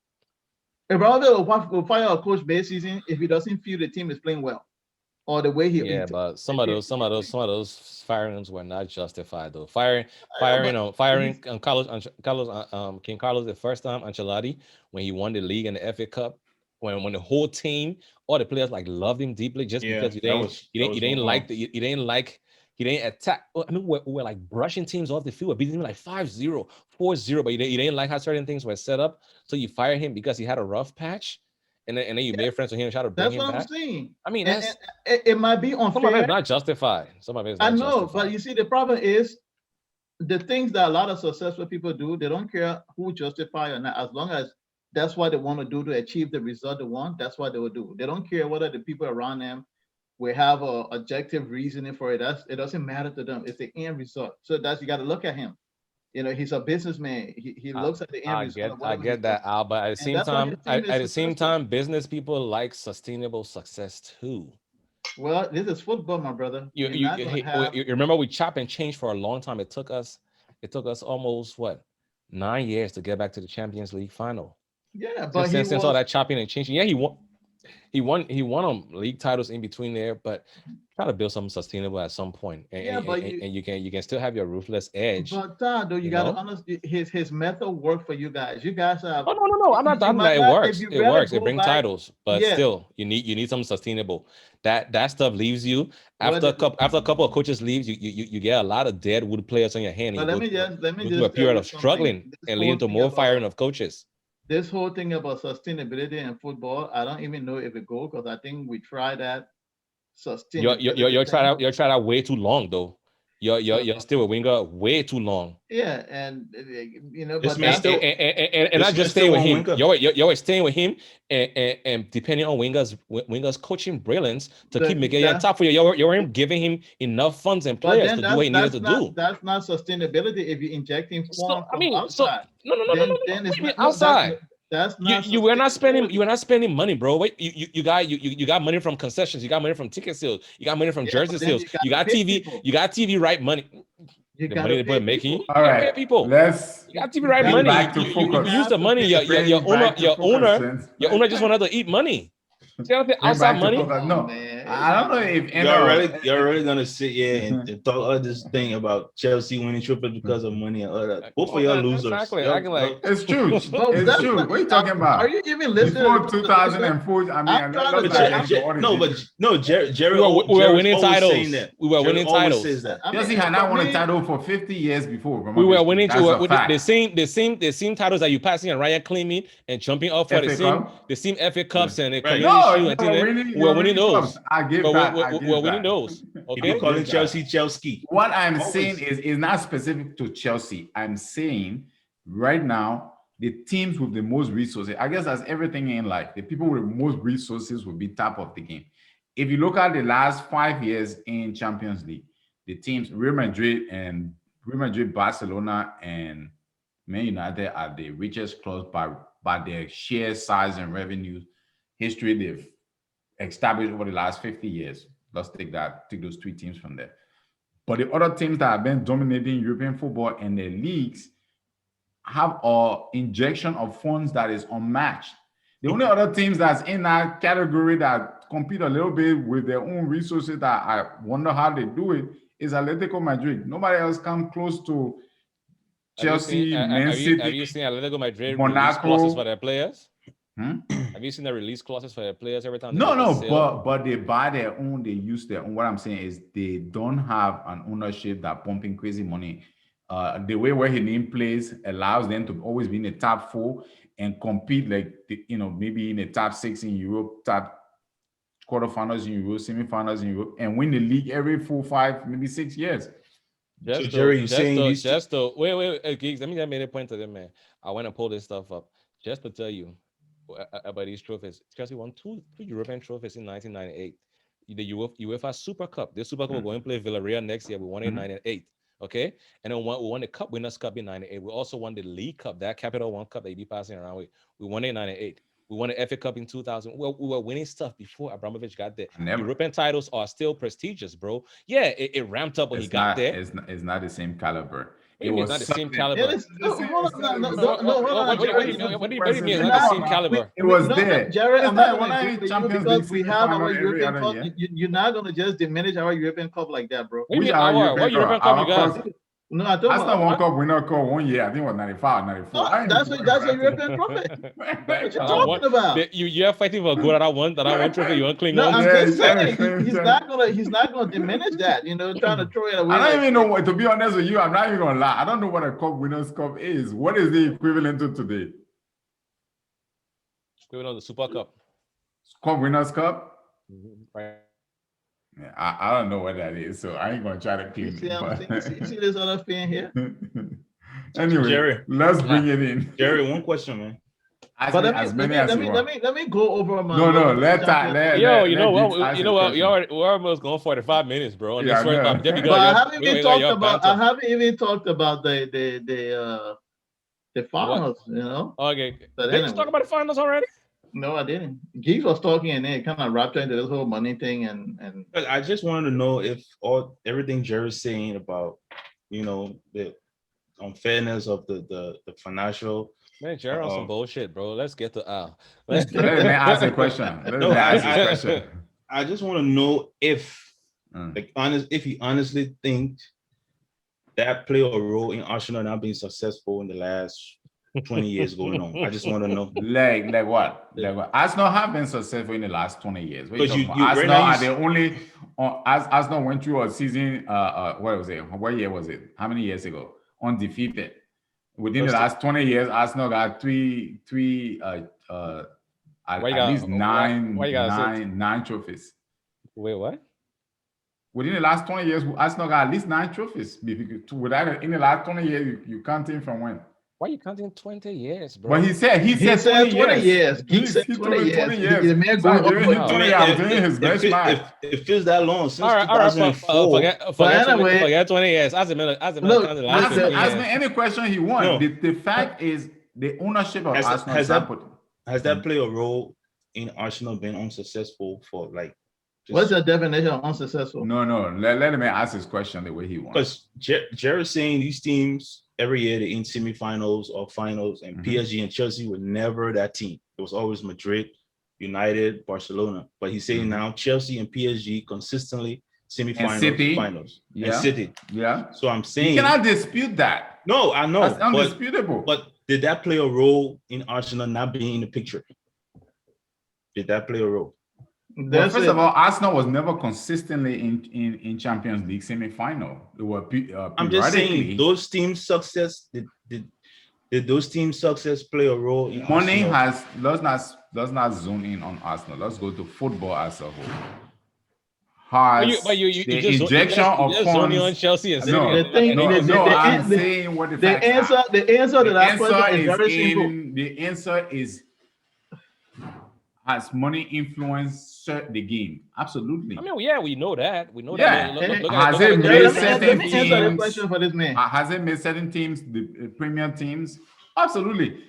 Abramovich will fire a coach base season if he doesn't feel the team is playing well, or the way he. Yeah, but some of those firings were not justified though. Firing King Carlos the first time, Ancelotti, when he won the league and the FA Cup, when the whole team, all the players like loved him deeply just because he didn't attack. I mean, we're like brushing teams off the field. We're beating them like 5-0, 4-0, but you didn't like how certain things were set up. So you fired him because he had a rough patch. And then you made friends with him and try to bring him back. That's what I'm saying. I mean, it might be unfair. Some of it's not justified. Some of it's not justified. But you see, the problem is the things that a lot of successful people do, they don't care who justify or not. As long as that's what they want to do to achieve the result they want, that's what they will do. They don't care whether the people around them will have a objective reasoning for it. It doesn't matter to them. It's the end result. So you got to look at him. You know, he's a businessman. He looks at the end result. I get that, Al, but at the same time, business people like sustainable success too. Well, this is football, my brother. You remember we chop and change for a long time. It took us almost 9 years to get back to the Champions League final. Yeah, but since all that chopping and changing, yeah, he won league titles in between there, but try to build something sustainable at some point, and you can still have your ruthless edge. But though you gotta understand his method worked for you guys. You guys have. No. I'm not talking that it works. It works. It brings titles, but still, you need something sustainable. That stuff leaves you after a couple of coaches leaves. You get a lot of dead wood players on your hand. But let me just a period of struggling and leading to more firing of coaches. This whole thing about sustainability in football, I don't even know if it goes, because I think we tried that sustainability. You're trying out way too long though. You're still a winger way too long. Yeah, and you know, This but man that's still- And this not man just still staying with on him. winger. You're staying with him, and depending on wingers coaching brilliance to keep making it that, top for you. You weren't giving him enough funds and but players then to do what he needed to do. that's not sustainability. If you're injecting So form I from mean, outside, no. then What do it's you mean not, no, outside? that's not You were not spending sustainability. money, bro. Wait, you got money from concessions, you got money from ticket sales, you got money from Yeah, jersey but then sales, you got you to got pay TV, people. you got TV right money. You The got money to they put pay making people. you All gotta pay right, people. let's You got TV You right got bring to- money. back to You focus. use the money. Your Bring owner, back to focus, your owner just wanted to eat money. See what I'm saying? Bring Outside back to money. focus. Oh, No, man. I don't know if any You're really gonna sit here and talk all this thing about Chelsea winning trophies because of money and all that. Both of y'all losers. Exactly. Y'all- Acting like It's true. But It's that's true. not- What are you talking about? Are you even listening? Before 2004, I mean, I'm trying to let's say- not get into all the no, but details. no, Jerry. we were Jerry's winning always titles. saying that. We were Jerry winning always titles. says that. Chelsea had not won a title for 50 years before. We were winning That's a with fact. the same titles that you passing and Ryan claiming and jumping up for FA Cup? the same FA Cups and the Right. Community No, Shield you and thing were there. winning. We're winning those. I give We're that. winning those. If Okay. you calling Give that. Chelsea Chelsea, What I'm Always. saying is not specific to Chelsea. I'm saying right now, the teams with the most resources, I guess that's everything in life. The people with the most resources will be top of the game. If you look at the last 5 years in Champions League, the teams Real Madrid, Barcelona, and Man United are the richest clubs by their sheer size and revenue history they've established over the last 50 years. Let's take those three teams from there. But the other teams that have been dominating European football and their leagues have an injection of funds that is unmatched. The only other teams that's in that category that compete a little bit with their own resources that I wonder how they do it is Atletico Madrid. Nobody else comes close to Chelsea, Man City. Have you seen Atletico Madrid Monaco. release clauses for their players? Hmm? Have you seen the release clauses for their players every time? No, but they buy their own, they use their own. What I'm saying is they don't have an ownership that pumping crazy money. The way where he name plays allows them to always be in the top four and compete maybe in the top six in Europe, top quarterfinals in Europe, semifinals in Europe, and win the league every 4, 5, maybe 6 years. So, Jerry, you're saying these wait, Geeks, let me just make a point to them, man. I want to pull this stuff up just to tell you about these trophies. Chelsea won two European trophies in 1998. The UEFA Super Cup. This Super Cup, we're going to play Villarreal next year. We won it in 98. Okay, and then we won the Cup Winners' Cup in 98. We also won the League Cup, that Capital One Cup that you be passing around with. We won it in 98. We won the FA Cup in 2000. Well, we were winning stuff before Abramovich got there. European titles are still prestigious, bro. Yeah, it ramped up when he got there. It's not the same caliber. It was not the same caliber. Hold on, Jerry. What do you mean? It's not the same caliber. It was there. Jerry, I'm not when going I to Champions because League we have semifinal our every European other Cup. year. You're not going to just diminish our European Cup like that, bro. What do you mean what European Cup you got? No, I don't. That's not one cup winner call 1 year. I think it was 95, 94. That's a European trophy. What you talking about? You're fighting for a goal that I won trophy. You want to cling No, on? I'm Yeah, just saying yeah. he's not gonna diminish that. Trying to throw it away. I don't even know what. To be honest with you, I'm not even gonna lie. I don't know what a cup winners cup is. What is the equivalent to today? Equivalent of the Super Cup. Cup winners cup. Right. Yeah, I don't know what that is, so I ain't gonna try to You claim see, it. you see this other thing here? Anyway, Jerry. let's bring it in. Jerry, one question, man. But let me go over my. No, let Yo, you know what? Geeks You know ask what? a We're almost going 45 minutes, bro. On Yeah, this first I know. time. There we go. But I You're- haven't even you're- talked you're about. banter. I haven't even talked about the finals. Okay. But Did you anyway. talk about the finals already? No, I didn't. Geeks was talking and then kind of wrapped into this whole money thing and. But I just wanted to know if everything Jerry's saying about, the unfairness of the financial. Man, Jared on some bullshit, bro. Let's get to Al. Let me ask a question. Let me ask a question. I just want to know if, Mm. if he honestly thinks that played a role in Arsenal not being successful in the last 20 years going on. I just want to know. Like what? Like what? Arsenal have been successful in the last 20 years. What are you talking about? right Arsenal now are the only. Arsenal went through a season. What was it? What year was it? How many years ago? Undefeated. Within the last 20 years, Arsenal got three. At least nine trophies. Wait, what? Within the last 20 years, Arsenal got at least 9 trophies. Without in the last 20 years, you counting from when? Why you counting 20 years, bro? But he He said said 20 20 years. years. Geek said He 20 told me years. 20 years. The man So I'm going giving up. him Wow. 20. I'm doing his benchmark. It feels that long since All right, 2004. forget anyway- 20 years. As a minute, Look, counting the last Ask, 15 ask me years. any question he wants. No. The fact is, the ownership of Has- Arsenal has is that- not put. Has that played a role in Arsenal being unsuccessful for like? What's the definition of unsuccessful? No. Let him ask his question the way he wants. Because Jerry's saying these teams every year they're in semifinals or finals, and Mhm. PSG and Chelsea were never that team. It was always Madrid, United, Barcelona. But he's saying now Chelsea and PSG consistently semifinals, City. finals, Yeah. and City. Yeah. So I'm You saying cannot dispute that. no, I know, That's but undisputable. did that play a role in Arsenal not being in the picture? Did that play a role? Well, That's first it. of all, Arsenal was never consistently in Champions League semi-final. They were I'm just saying periodically. those teams' success did those teams' success play a role in Money Arsenal? does not zone in on Arsenal. Let's go to football as a whole. But you The just injection of just zoning on funds. Chelsea and No, City. The thing- no, the- no. the- I'm the- saying what the The facts answer, are. the answer to The that question answer is very is simple. the answer is, has money influenced the game? Absolutely. I mean, yeah, we know that. We know Yeah. that. Has it at the made recent certain Let me answer the teams- question for this man. Has it made certain teams, the premier teams? Absolutely.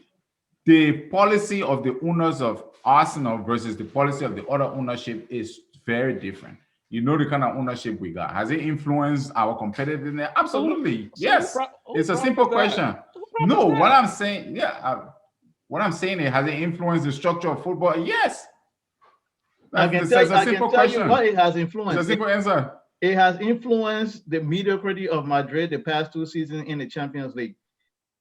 The policy of the owners of Arsenal versus the policy of the other ownership is very different. You know the kind of ownership we got. Has it influenced our competitiveness? Absolutely. Yes. It's a simple question. No, what I'm saying, what I'm saying is, has it influenced the structure of football? Yes. I That's can a tell simple you question. what it has It's a influenced. simple answer. It has influenced the mediocrity of Madrid the past 2 seasons in the Champions League.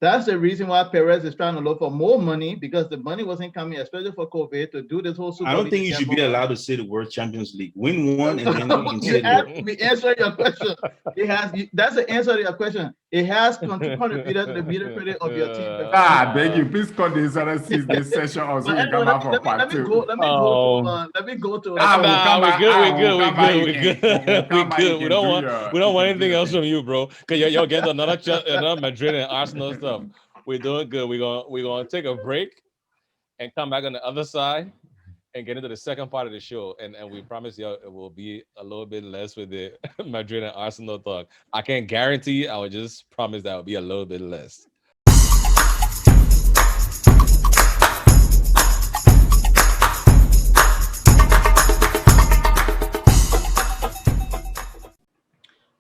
That's the reason why Perez is trying to look for more money, because the money wasn't coming, especially for COVID, to do this whole Super I don't League think you should be gamble. allowed to say the word Champions League. Win one and then you can say You the asked word. me answer your question. That's the answer to your question. It has contributed to the mediocrity of your team. I beg you, please cut this other this session or so But we anyway, come out for let part me two. go. Let me go to. Ah, we'll come back. we We'll good. come back. We You good. can- we'll We come back. You good. We can don't do want. your- We don't you want can do anything your else thing. from you, bro. Cause y'all get another Madrid and Arsenal stuff. We're doing good. We're gonna take a break and come back on the other side and get into the second part of the show. And we promise you it will be a little bit less with the Madrid and Arsenal talk. I can't guarantee. I would just promise that will be a little bit less.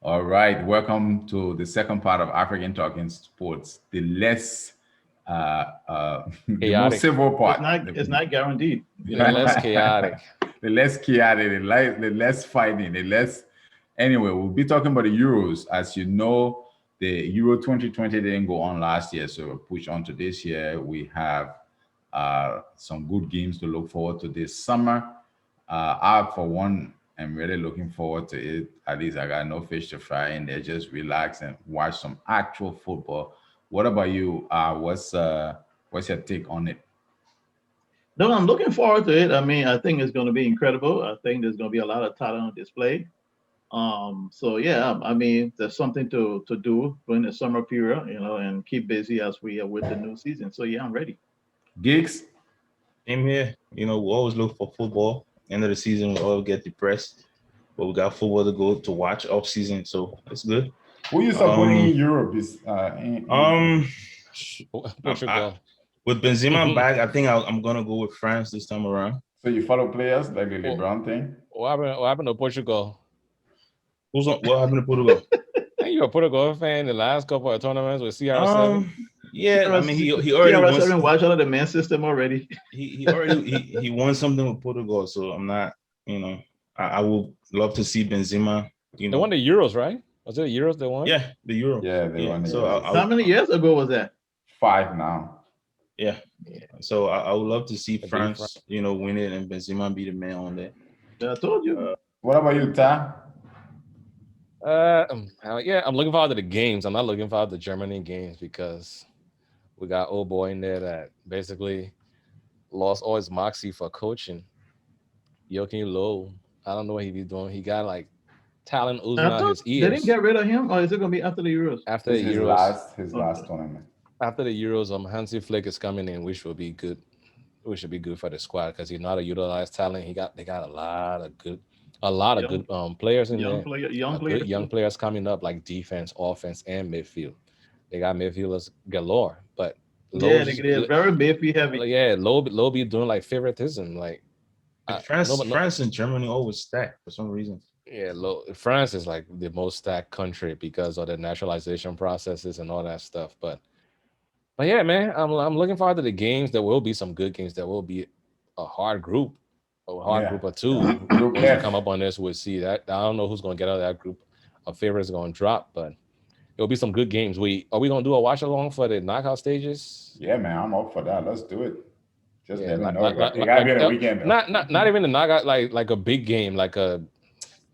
All right, welcome to the second part of African Talking Sports, the less the more Chaotic. civil part. It's not guaranteed. Less chaotic. The less chaotic, the less fighting, the less. Anyway, we'll be talking about the Euros. As you know, the Euro 2020 didn't go on last year, so we'll push on to this year. We have some good games to look forward to this summer. I, for one, am really looking forward to it. At least I got no fish to fry in there. Just relax and watch some actual football. What about you? What's your take on it? No, I'm looking forward to it. I mean, I think it's going to be incredible. I think there's going to be a lot of talent on display. So yeah, I mean, there's something to do during the summer period, and keep busy as we are with the new season. So yeah, I'm ready. Gigs? Same here. We always look for football. End of the season, we all get depressed, but we got football to go to watch off season, so it's good. Who you supporting in Europe? Portugal. With Benzema back, I think I'm gonna go with France this time around. So you follow players like the LeBron thing? What happened to Portugal? What happened to Portugal? Hey, you a Portugal fan the last couple of tournaments with CR7? Yeah, I mean he already won. Watch out of the man system already. He already he won something with Portugal, so I'm not. I would love to see Benzema. They won the Euros, right? Was it the Euros they won? Yeah, the Euro. Yeah, they won the So Euros. How many years ago was that? 5 now. Yeah. So I would love to see beat France, win it and Benzema be the man on there. Yeah, I told you. What about you, Ty? Yeah, I'm looking forward to the games. I'm not looking forward to Germany games because we got old boy in there that basically lost all his moxie for coaching. Joachim Low. I don't know what he be doing. He got like talent oozing I out thought his they didn't ears get rid of him, or is it gonna be after the Euros? after This the is Euros. his Okay. last tournament. After the Euros, Hansi Flick is coming in, which will be good. Which should be good for the squad because he's not a utilized talent. They got a lot of Young, good players in young there. player, young A good players young too. players coming up like defense, offense, and midfield. They got midfielders galore, but Yeah, Lowe's, they're very Bayfy heavy. yeah, Low be doing like favoritism, like no, but no, France and Germany always stack for some reason. yeah, France is like the most stacked country because of the naturalization processes and all that stuff. But yeah, man, I'm looking forward to the games. There will be some good games. There will be a hard Yeah. group of two. Group Once we come F. up on this, we'll see that. I don't know who's going to get out of that group. A favorite is going to drop, but it'll be some good games. We going to do a watch along for the knockout stages? Yeah, man, I'm up for that. Let's do it. Just Yeah, let me know. It gotta be like on the weekend though. not even the knockout, like a big game, like a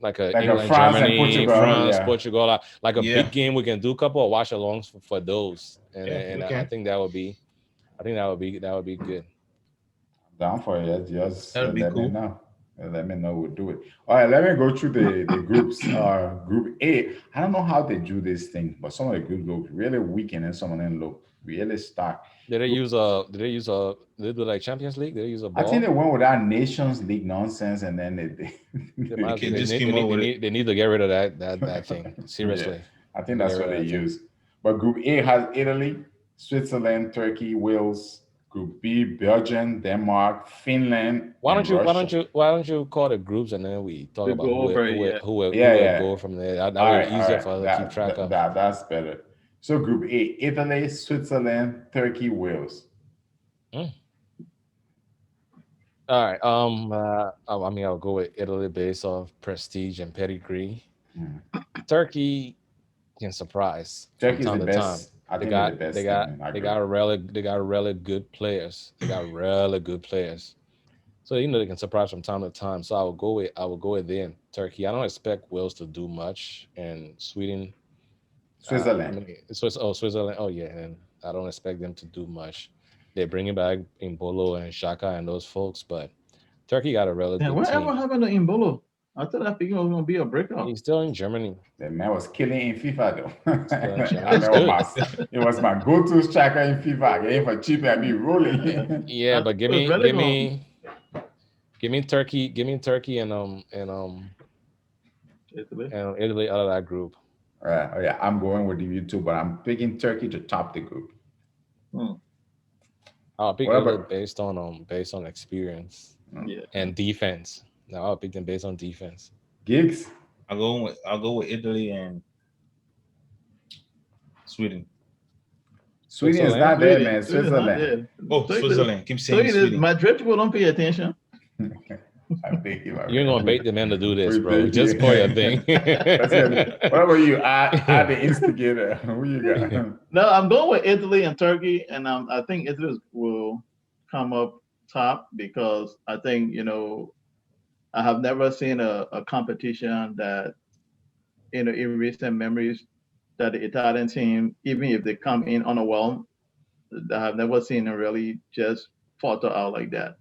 Like a England, France and Germany, Portugal. France, Yeah. Portugal, like a Yeah, big game. We can do a couple of watch alongs for those, yeah, and we I can. think that would be, that would be good. Down for it. Just That'll be let me cool. know. Let me know. We'll do it. All right. Let me go through the groups. Group A. I don't know how they do this thing, but some of the groups look really weak, and then some of them look really stark. Group- Did they do like Champions League? Did they use a I think they ball? went with that Nations League nonsense, and then They they might They as well. can just came up with it. They need to get rid of that thing. yeah, Seriously, I need think to get that's rid what of they that thing. use. But Group A has Italy, Switzerland, Turkey, Wales. Group B, Belgium, Denmark, Finland, and Russia. Why don't you call the groups and then we talk We about go over it. Yeah. Yeah, who will yeah. go from there. That All way right, all easier right. for us to keep track of. That's better. So Group A, Italy, Switzerland, Turkey, Wales. Mm. All right. I mean, I'll go with Italy based off prestige and pedigree. Mm. Turkey can surprise from Turkey is the time to time. best. I think they're the best team. I agree. They got really good players. They got really good players. So they can surprise from time to time. So I will go with them. Turkey. I don't expect Wales to do much, and Sweden. I Switzerland. mean, Switzerland. Oh yeah, and I don't expect them to do much. They're bringing back Imbolo and Shaka and those folks, but Turkey got a really And good whatever team. happened to Imbolo? I thought that figure was gonna be a breakout. He's still in Germany. The man was killing in FIFA though. Still in Germany. I He's remember good. it was my go-to striker in FIFA. Getting for cheap and be rolling. Yeah, I but thought it was really gonna give me Turkey Italy. and Italy out of that group. All right, oh yeah, I'm going with you too, but I'm picking Turkey to top the group. Hmm. I'll pick What Italy about based on experience Yeah. and defense. Now I'll pick them based on defense. gigs? I'll go with Italy and Sweden. Sweden is Switzerland? not there, Sweden. man. Sweden not Switzerland. there. Oh, Sweden- Switzerland. Keep saying Sweden is Sweden. Madrid people don't pay attention. I think you You're gonna bait the man to do this, We bro. bait Just you. call your thing. That's good. What about you? I the instigator. Who you got? No, I'm going with Italy and Turkey, and I think Italy will come up top because I think I have never seen a competition that in recent memories that the Italian team, even if they come in unwhelmed, I have never seen them really just falter out like that.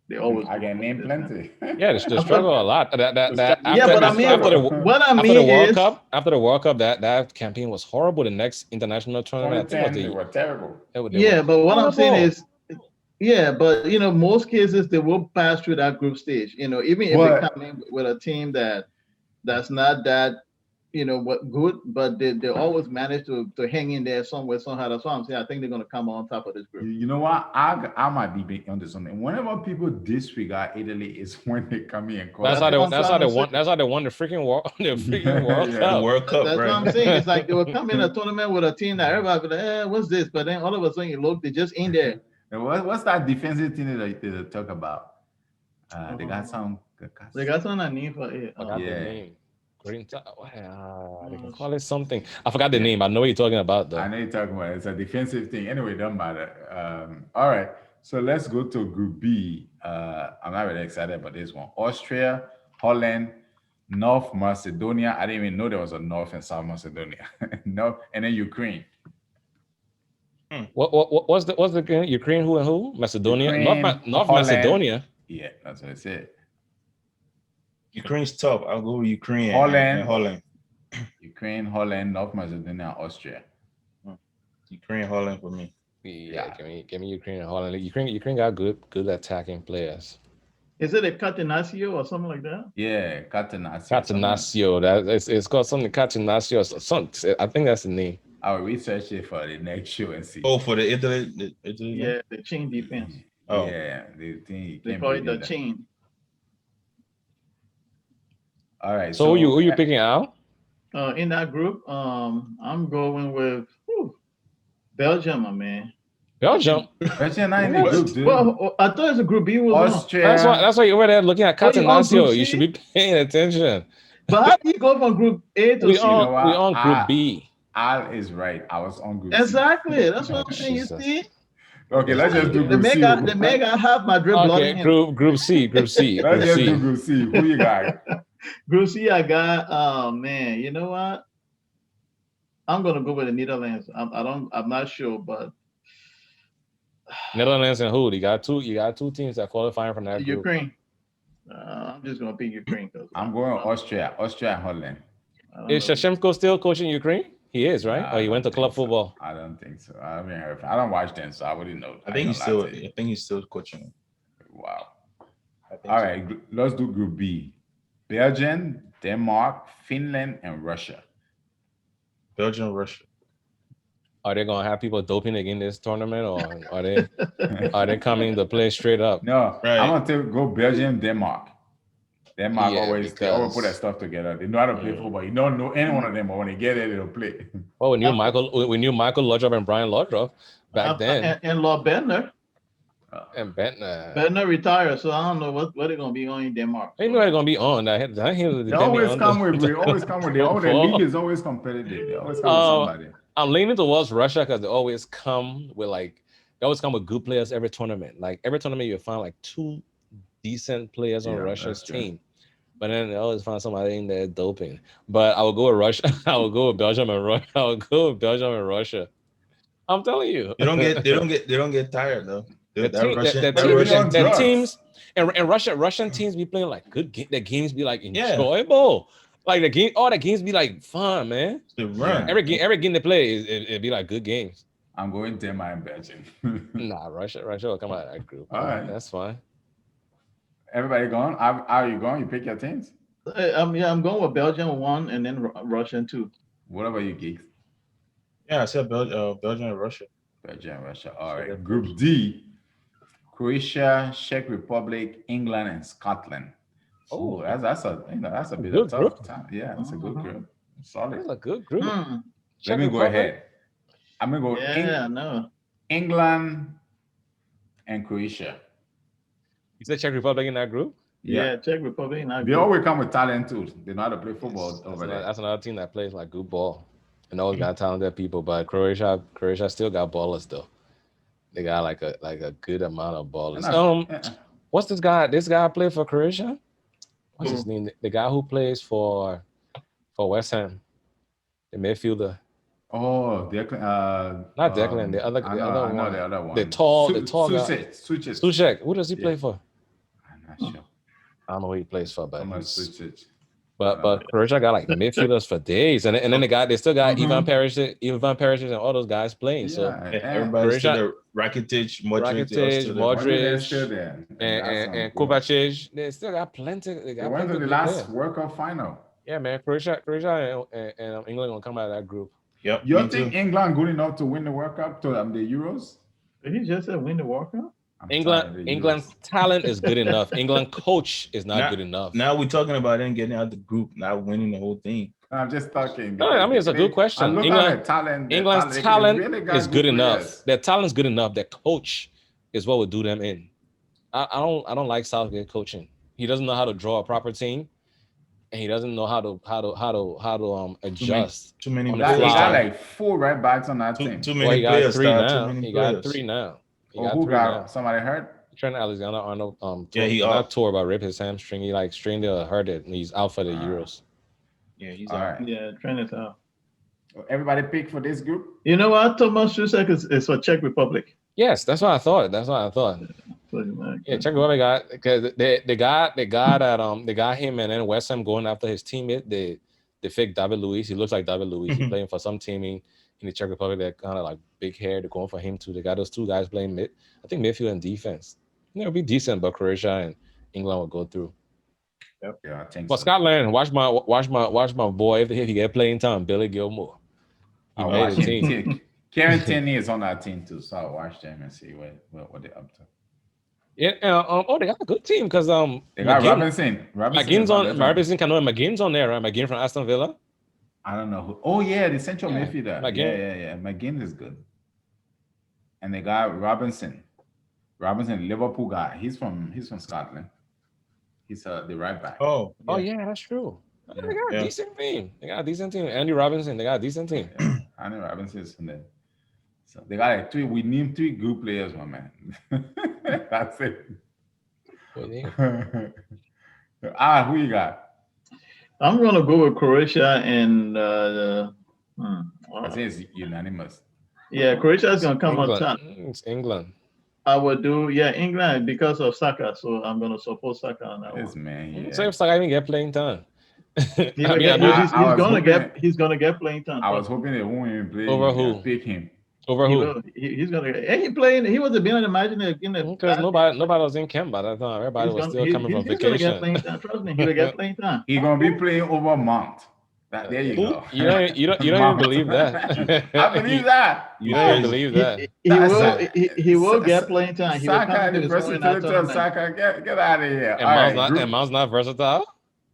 They always I go can for name this, plenty. Yeah, they struggle a lot. Yeah, but I mean, what I after mean the World is, Cup, that campaign was horrible. The next international tournament, I think, was 2010, they were terrible. they yeah, were but what I'm saying horrible. is, yeah, but most cases they will pass through that group stage. Even if they But come in with a team that's not that what good, but they always manage to hang in there somewhere somehow. That's why I'm saying I think they're gonna come on top of this group. you know what? I might be big onto something. Whenever people disregard Italy is when they come in and call That's us. how they won the freaking world the freaking World Yeah. The Cup. World Cup, That's what I'm right? saying. It's like they will come in a tournament with a team that everybody be like, what's this? But then all of a sudden you look, they just in there. And what's that defensive thing that they talk about? They got some. They got something I need for it. Forgot Yeah. the name. Green they can call it something. I forgot the name. I know what you're talking about though. I know you're talking about it. It's a defensive thing. Anyway, it doesn't matter. All right. So let's go to Group B. I'm not really excited about this one. Austria, Holland, North Macedonia. I didn't even know there was a North and South Macedonia. No, and then Ukraine. What's the Ukraine who and who? Macedonia? Ukraine, North Holland. Macedonia. Yeah, that's what I said. Ukraine's tough. I'll go with Ukraine Holland. and Holland. Ukraine, Holland, North Macedonia, Austria. Ukraine, Holland for me. Yeah, give me Ukraine and Holland. Ukraine got good attacking players. Is it a Catenaccio or something like that? Yeah, Catenaccio. Catenaccio. It's called something Catenaccio. I think that's the name. I'll research it for the next show and see. Oh, for the Italy. Yeah, the chain defense. Oh. Yeah, the thing. They call it the chain. All right. So who you picking out? In that group, I'm going with Belgium, my man. Belgium. Belgium not in the group, dude. Well, I thought it's a group B was on. Austria. That's why you're over there looking at Oh, you on Catenaccio. Group You C? should be paying attention. But how do you go from group A to We C? on Group B. Al is right. I was on group C. Exactly. That's what I'm saying. You Jesus. see, Okay, let's just do the group C. mega half Madrid blood in Okay, him. Group C. Let's just do group C. Who you got? Group C, I got. Oh man, you know what? I'm gonna go with the Netherlands. I'm not sure, but Netherlands and who? You got two teams that qualifying from that group. Ukraine. I'm just gonna pick Ukraine. I'm going Austria and Holland. Is Shevchenko still coaching Ukraine? He is, right? Nah, Or he went to club football? I don't think so. I haven't heard. I don't watch them, so I wouldn't know. I think he's still coaching. Wow. I think All so. right, let's do Group B. Belgium, Denmark, Finland, and Russia. Belgium, Russia. Are they gonna have people doping again this tournament, or are they coming to play straight up? No, Right. I'm gonna go Belgium, Denmark. Denmark Yeah, they always put that because- stuff together. They know how to play football. You don't know any one of them, but when they get it, they'll play. Well, we knew Michael Laudrup and Brian Laudrup back then, and Lord Bentner. and Bentner. Bentner retired, so I don't know what they're gonna be on in Denmark. They knew they're gonna be on. They always come with. They always come with. The league is always competitive. They always come with somebody. I'm leaning towards Russia because they always come with good players every tournament. Like every tournament, you find like two decent players on Yeah, Russia's that's true. team. But then they always find somebody in there doping. But I will go with Russia. I will go with Belgium and Russia. I will go with Belgium and Russia. I'm telling you. They don't get tired though. The teams and Russian teams be playing like good game. The games be like enjoyable. Like all the games be like fun, man. The run. Every game they play, it be like good games. I'm going Denmark and Belgium. Nah, Russia will come out of that group. All right. That's fine. Everybody going? How are you going? You pick your teams? I'm going with Belgium 1 and then Russia 2. What about you, geeks? Yeah, I said Belgium and Russia. Belgium and Russia. All right. Group D: Croatia, Czech Republic, England, and Scotland. Oh, that's a bit good of tough group. time. Yeah, that's a good group. Solid. That's a good group. Let Czech me go Republic. ahead. I'm gonna go No. England and Croatia. You said Czech Republic in that group? Yeah, Czech Republic. They always come with talent too. They know how to play football over there. That's another team that plays like good ball. And always got talented people, but Croatia still got ballers though. They got like a good amount of ballers. What's this guy? This guy played for Croatia? What's his name? The guy who plays for West Ham, the midfielder. Oh, Declan. Not Declan. The other one. The other one. The tall guy. Suchek. Who does he play for? I'm not sure. I don't know who he plays for, but Suchek. but Croatia got like midfielders for days, and then they still got Ivan Perisic, and all those guys playing. So Everybody's still there. Rakitic, Modric, Modric still there. and Kovacic. They still got plenty. They went to the last World Cup final. Yeah, man. Croatia and England gonna come out of that group. Yep. You think England good enough to win the World Cup to the Euros? Did he just said win the World Cup? England's talent is good enough. England coach is not good enough. Now we're talking about them getting out the group, not winning the whole thing. I'm just talking. No, I mean it's a good question. England's talent is good enough. Their talent's good enough. Their coach is what would do them in. I don't like Southgate coaching. He doesn't know how to draw a proper team, and he doesn't know how to adjust. Too many He players. got like 4 right backs on that team. Too Well, many he got players. three Star, now. too many He players. got 3 now. Who got somebody hurt? Trent Alexander-Arnold he not off. tore, but ripped his hamstring. He like strained it or hurt it, and he's out for the Euros. Yeah, he's All out. right. Yeah, Trent is out. Everybody pick for this group. You know what? Thomas Susek is for Czech Republic. Yes, that's what I thought. Yeah, Czech Republic got because they got him, and then West Ham going after his teammate. They fake David Luiz. He looks like David Luiz. He's playing for some team in the Czech Republic that kind of like big hair. They're going for him too. They got those two guys playing mid. I think midfield and defense. It'll be decent, but Croatia and England will go through. Yeah, I think But so. Scotland, watch my boy if he get playing time, Billy Gilmore. He I made watch the him. team. Karen Tierney is on that team too, so I'll watch them and see what they're up to. Yeah, they got a good team because They got McGinn- Robinson. McGinn's on McGinn's on there, right? McGinn from Aston Villa. I don't know who. Oh yeah, the central Yeah, midfielder. McGinn. Yeah. McGinn is good. And they got Robinson, Liverpool guy. He's from Scotland. He's the right back. Oh, Oh yeah, that's true. They got a Yeah. decent team. They got a decent team. Andy Robinson, they got a decent team. Yeah. I know Robinson is from there. So they got like three. We need three good players, my man. That's it. What do you think? Who you got? I'm gonna go with Croatia and I say it's unanimous. yeah, Croatia is gonna come on England. top. It's England. I would do England because of Saka, so I'm gonna support Saka on that This one. man, yeah. So if I even get playing time. He's, I mean, he's gonna get playing time. I was hoping they won't even play Over him, who? just pick him. over He who? will. He's gonna. And he playing. He was the beginning of the match in the Because nobody was in camp by that time. Everybody was still coming from He's gonna get vacation. playing time. Trust me, he'll get playing time. He's gonna be playing over Mount. There you go. You don't even believe that. I believe that. You don't even believe that. He will get playing time. He will Saka, come to the his own in that versatility of tournament. Saka, get out of here. And All Mount's right, not group- and Mount's not versatile.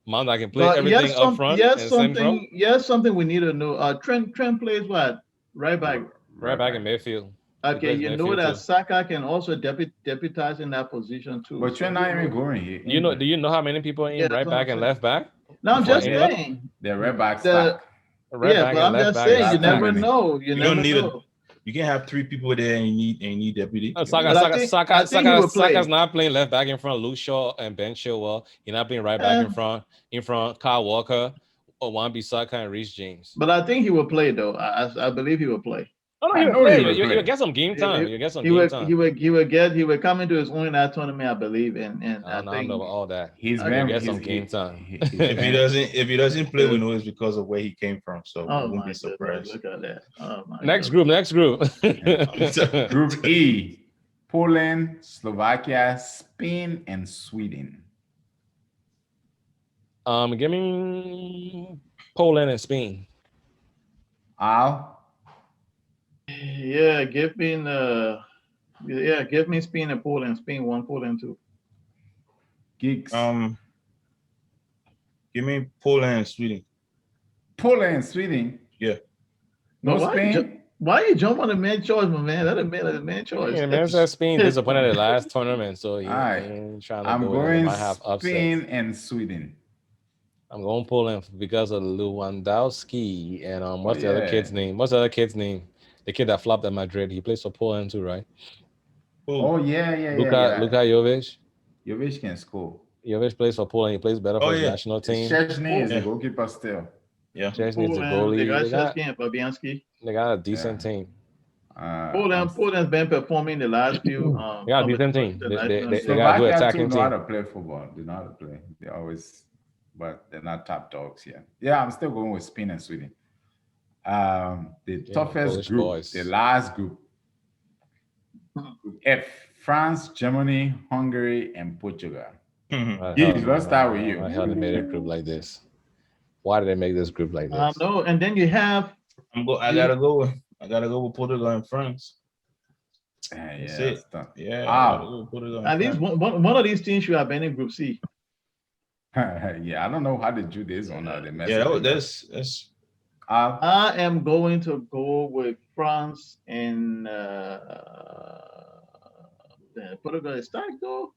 Mount I can play But everything up front and central. something we need to know. Trent plays what? Right back. Right back in midfield. Okay, plays you know midfield that too. Saka can also deputize in that position too. But you're not even going here. Do you know how many people are in Yeah, right that's back what and I'm left back? No, I'm for just England? saying. They're red back The- stack. Right Yeah, back but and I'm left just back. saying. is You never happening. know. You You never don't need know. You can't have three people there and you need deputy. No, But I think he will play. Saka's not playing left back in front. Luke Shaw and Ben Chilwell. He's not playing right back in front. Kyle Walker, Wan-Bissaka, and Reece James. But I think he will play though. I believe he will play. Oh, I no, know he will you play. get some game time. You get some He game will. time. He will come into his own in that tournament. I believe, and I don't think know about all that. He's Okay, been get some he's- game time. If he doesn't play, we know it's because of where he came from. So oh we my won't be goodness, surprised. look at that. Oh my Next goodness. group. Group E: Poland, Slovakia, Spain, and Sweden. Give me Poland and Spain. Al, Yeah, give me Spain and Poland. Spain 1, Poland 2. Geeks. Give me Poland and Sweden. Poland, Sweden. Yeah. No But Spain. why you jump on the man choice, my man? That's a man choice. Yeah, man said Spain disappointed at the last tournament, so he Alright. ain't trying to I'm go with it. They going might have upset. Spain and Sweden. I'm going Poland because of Lewandowski and what's the other yeah. kid's name? What's the other kid's name? The kid that flopped at Madrid. He plays for Poland too, right? Oh yeah. Luka Jovic. Jovic can score. Jovic plays for Poland. He plays better for Oh, his yeah. national team. Szczesny is Yeah. the goalkeeper still. Yeah. Chesney is the Poland, goalie. they got They got, Szczesny and Fabianski. they got a decent team. Poland's been performing the last few. They got a decent team. They got a good Slovakia attacking too know how team. to play football. They know how to play. They always, but they're not top dogs yet. Yeah, I'm still going with Spain and Sweden. The toughest Polish group, boys. the last group. Group F: France, Germany, Hungary, and Portugal. Yes, let's start with you. Why the hell they made a group like this? Why did they make this group like this? No, and then you have I gotta go with Portugal and France. Yeah, That's that's it. tough. Yeah. Wow. I gotta go with Portugal and at least France. one of these teams should have been in Group C. Yeah, I don't know how they do this or not. They messed Yeah, it up. that's I am going to go with France and Portugal is stacked though.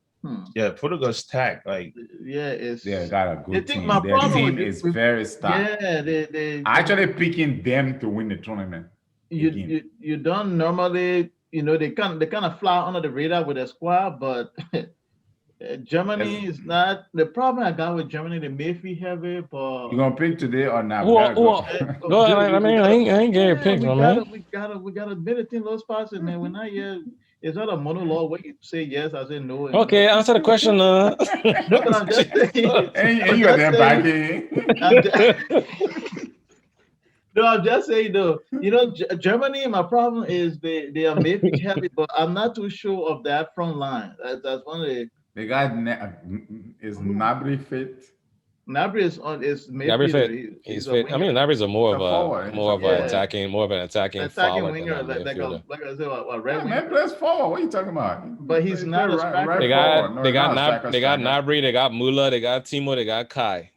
yeah, Portugal's tack. Like Yeah, it's They got a I good think team. my Their problem team with- is with- very stacked. yeah, they Actually picking them to win the tournament. you don't normally they kind of fly under the radar with their squad, but Germany is not the problem. I got with Germany. They may be heavy, but You gonna pick today or not? Who- We gotta go. who- Go ahead. I mean, I ain't getting picked, we man. gotta admit it in those spots, and then we're not yet. it's not a monologue where you say yes, I say no. And Okay, answer the question. no, but I'm just saying. And you're there backing. I'm just, no, I'm just saying though. You know, Germany. My problem is they are maybe heavy, but I'm not too sure of that front line. That's one of the. The guy is Nabri fit. Nabry is on is Nabry midfielder. fit. He's He's a fit. I winger. mean, Nabry's a more He's of a a forward. more of Yeah. an attacking, more of an attacking Attacking forward winger, than a midfielder. like I said, a red Yeah, winger. man plays forward. What are you talking about? But he's He not play a striker. right They forward. got No, they he's got not a striker, they got striker. Nabry, they got Muller, they got Timo, they got Kai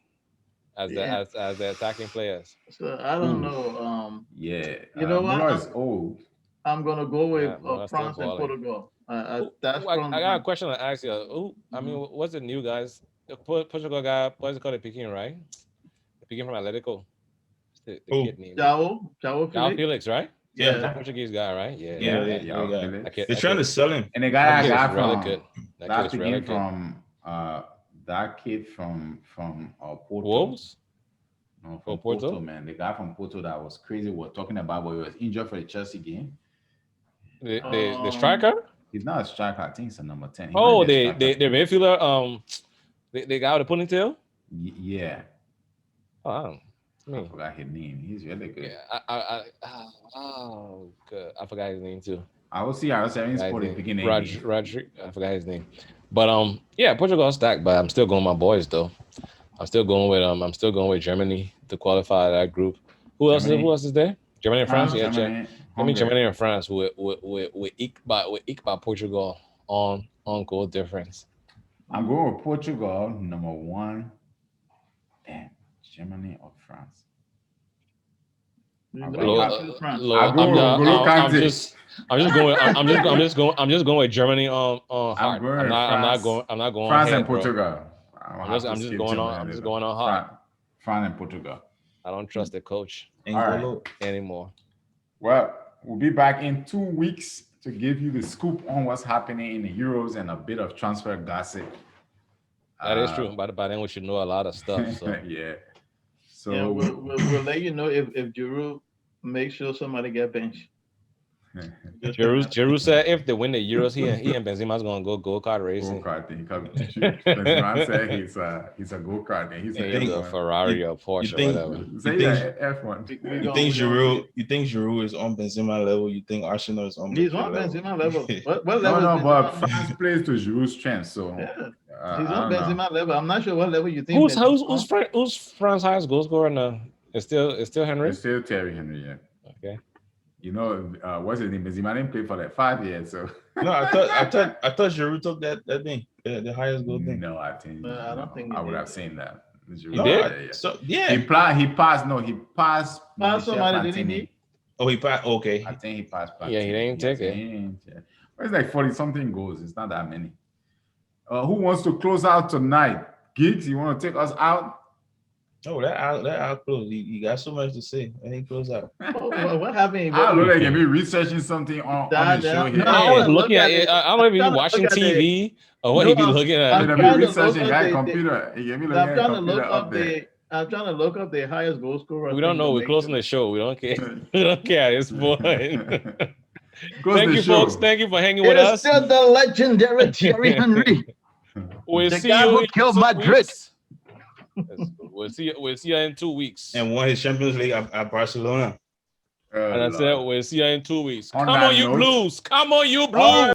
as the Yeah. as the attacking players. So I don't Ooh. know. Yeah. You know what? Muller is old. I'm gonna go with Yeah, Muller's still France and balling. Portugal. Ooh, That's I from got a question to ask you. Ooh, I mean, Mhm. what's the new guys? The Portugal guy, what's it called? The Peking, right? The Peking from Atletico. The Who? kid name. João Jao Felix. Felix, right? Yeah. The Yeah. Portuguese guy, right? Yeah. Yeah, Yeah, they yeah. got- Felix. That kid, They're that trying to kid, sell him. And the that guy kid I is got really from good. That that kid is really begin good. from that kid from Porto. Wolves? No, From from Porto, Porto? man. The guy from Porto that was crazy. We're talking about, but he was injured for the Chelsea game. The striker? He's not a striker. I think he's a number 10. He Oh, might be a the striker. midfielder. The guy with the ponytail. Yeah, Oh, I I forgot his name. He's really good. yeah. Oh, good. I forgot his name too. I will see. I was having Forgot his sport name. beginning. Rodri. I forgot his name. But yeah, Portugal stacked, but I'm still going with my boys though. I'm still going with Germany to qualify that group. Who else is there? Germany and France? Yeah, Germany, I mean Hungary. Germany and France with Ikba Portugal on goal difference. I'm going with Portugal, number 1. Damn, Germany or France? You I'll know, go- you I'll- have to choose France. I'll go with N'Golo Kante. I'm just going with Germany on heart. going I'm not France. going France head, and bro. Portugal. I'm just going on heart. France and Portugal. I don't trust the coach N'Golo. anymore. Well, we'll be back in 2 weeks to give you the scoop on what's happening in the Euros and a bit of transfer gossip. That is true. By then we should know a lot of stuff. So Yeah. So Yeah, we'll let you know if Giroud make sure somebody get benched. Giroud said if they win the Euros, he and Benzema's gonna go kart racing. go-kart thing. Benzema said he's a go-kart and he's Yeah, a he's a F1. Ferrari or Porsche, think- whatever. Say You think- F1. You think Giroud is on Benzema level? You think Arsenal is on? He's Benzema on level? Benzema level. What No, level? no, is but Benzema? France plays to Giroud's strength, so Yeah, I he's on don't know. Benzema level. I'm not sure what level you think. Who's Benzema- who's France's highest goal scorer now? It's still Henry. It's still Terry Henry, yeah. Okay. You know, what's his name? Benzema didn't play for like 5 years, so No, I thought Giroud took that thing, the highest goal thing. no, I think I don't think he I would did. have seen that. Giroud, No, did? Yeah. So yeah. He passed. No, he passed. Pass Michel somebody, didn't Platini. he? Oh, he passed. Okay. I think he passed. Yeah, he didn't take it. it. It's like 40 something goals. It's not that many. Who wants to close out tonight? Geeks, you want to take us out? Oh, that out close. He got so much to say. And he close out. Oh, what happened? I look like you've been researching something on the show here. no, I wanna was looking look at at it. it. I don't know if you're I'm trying to watching look at TV or what No, he be I'm- looking at. I'm You've trying been to researching look guy up the- computer. You gave me I'm looking at trying to computer look up up there. I'm trying to look up the highest goal scorer. We don't know. We're closing the show. We don't care. We don't care at this point. Close Thank the you, show. folks. Thank you for hanging It with is us. still the legendary Thierry Henry. We'll The see guy you who in killed 2 Madrid. weeks. We'll see you in 2 weeks. And won his Champions League at Barcelona. And I said, we'll see you in 2 weeks. On Come that on, you note- Blues. Come on, you Blues. All right.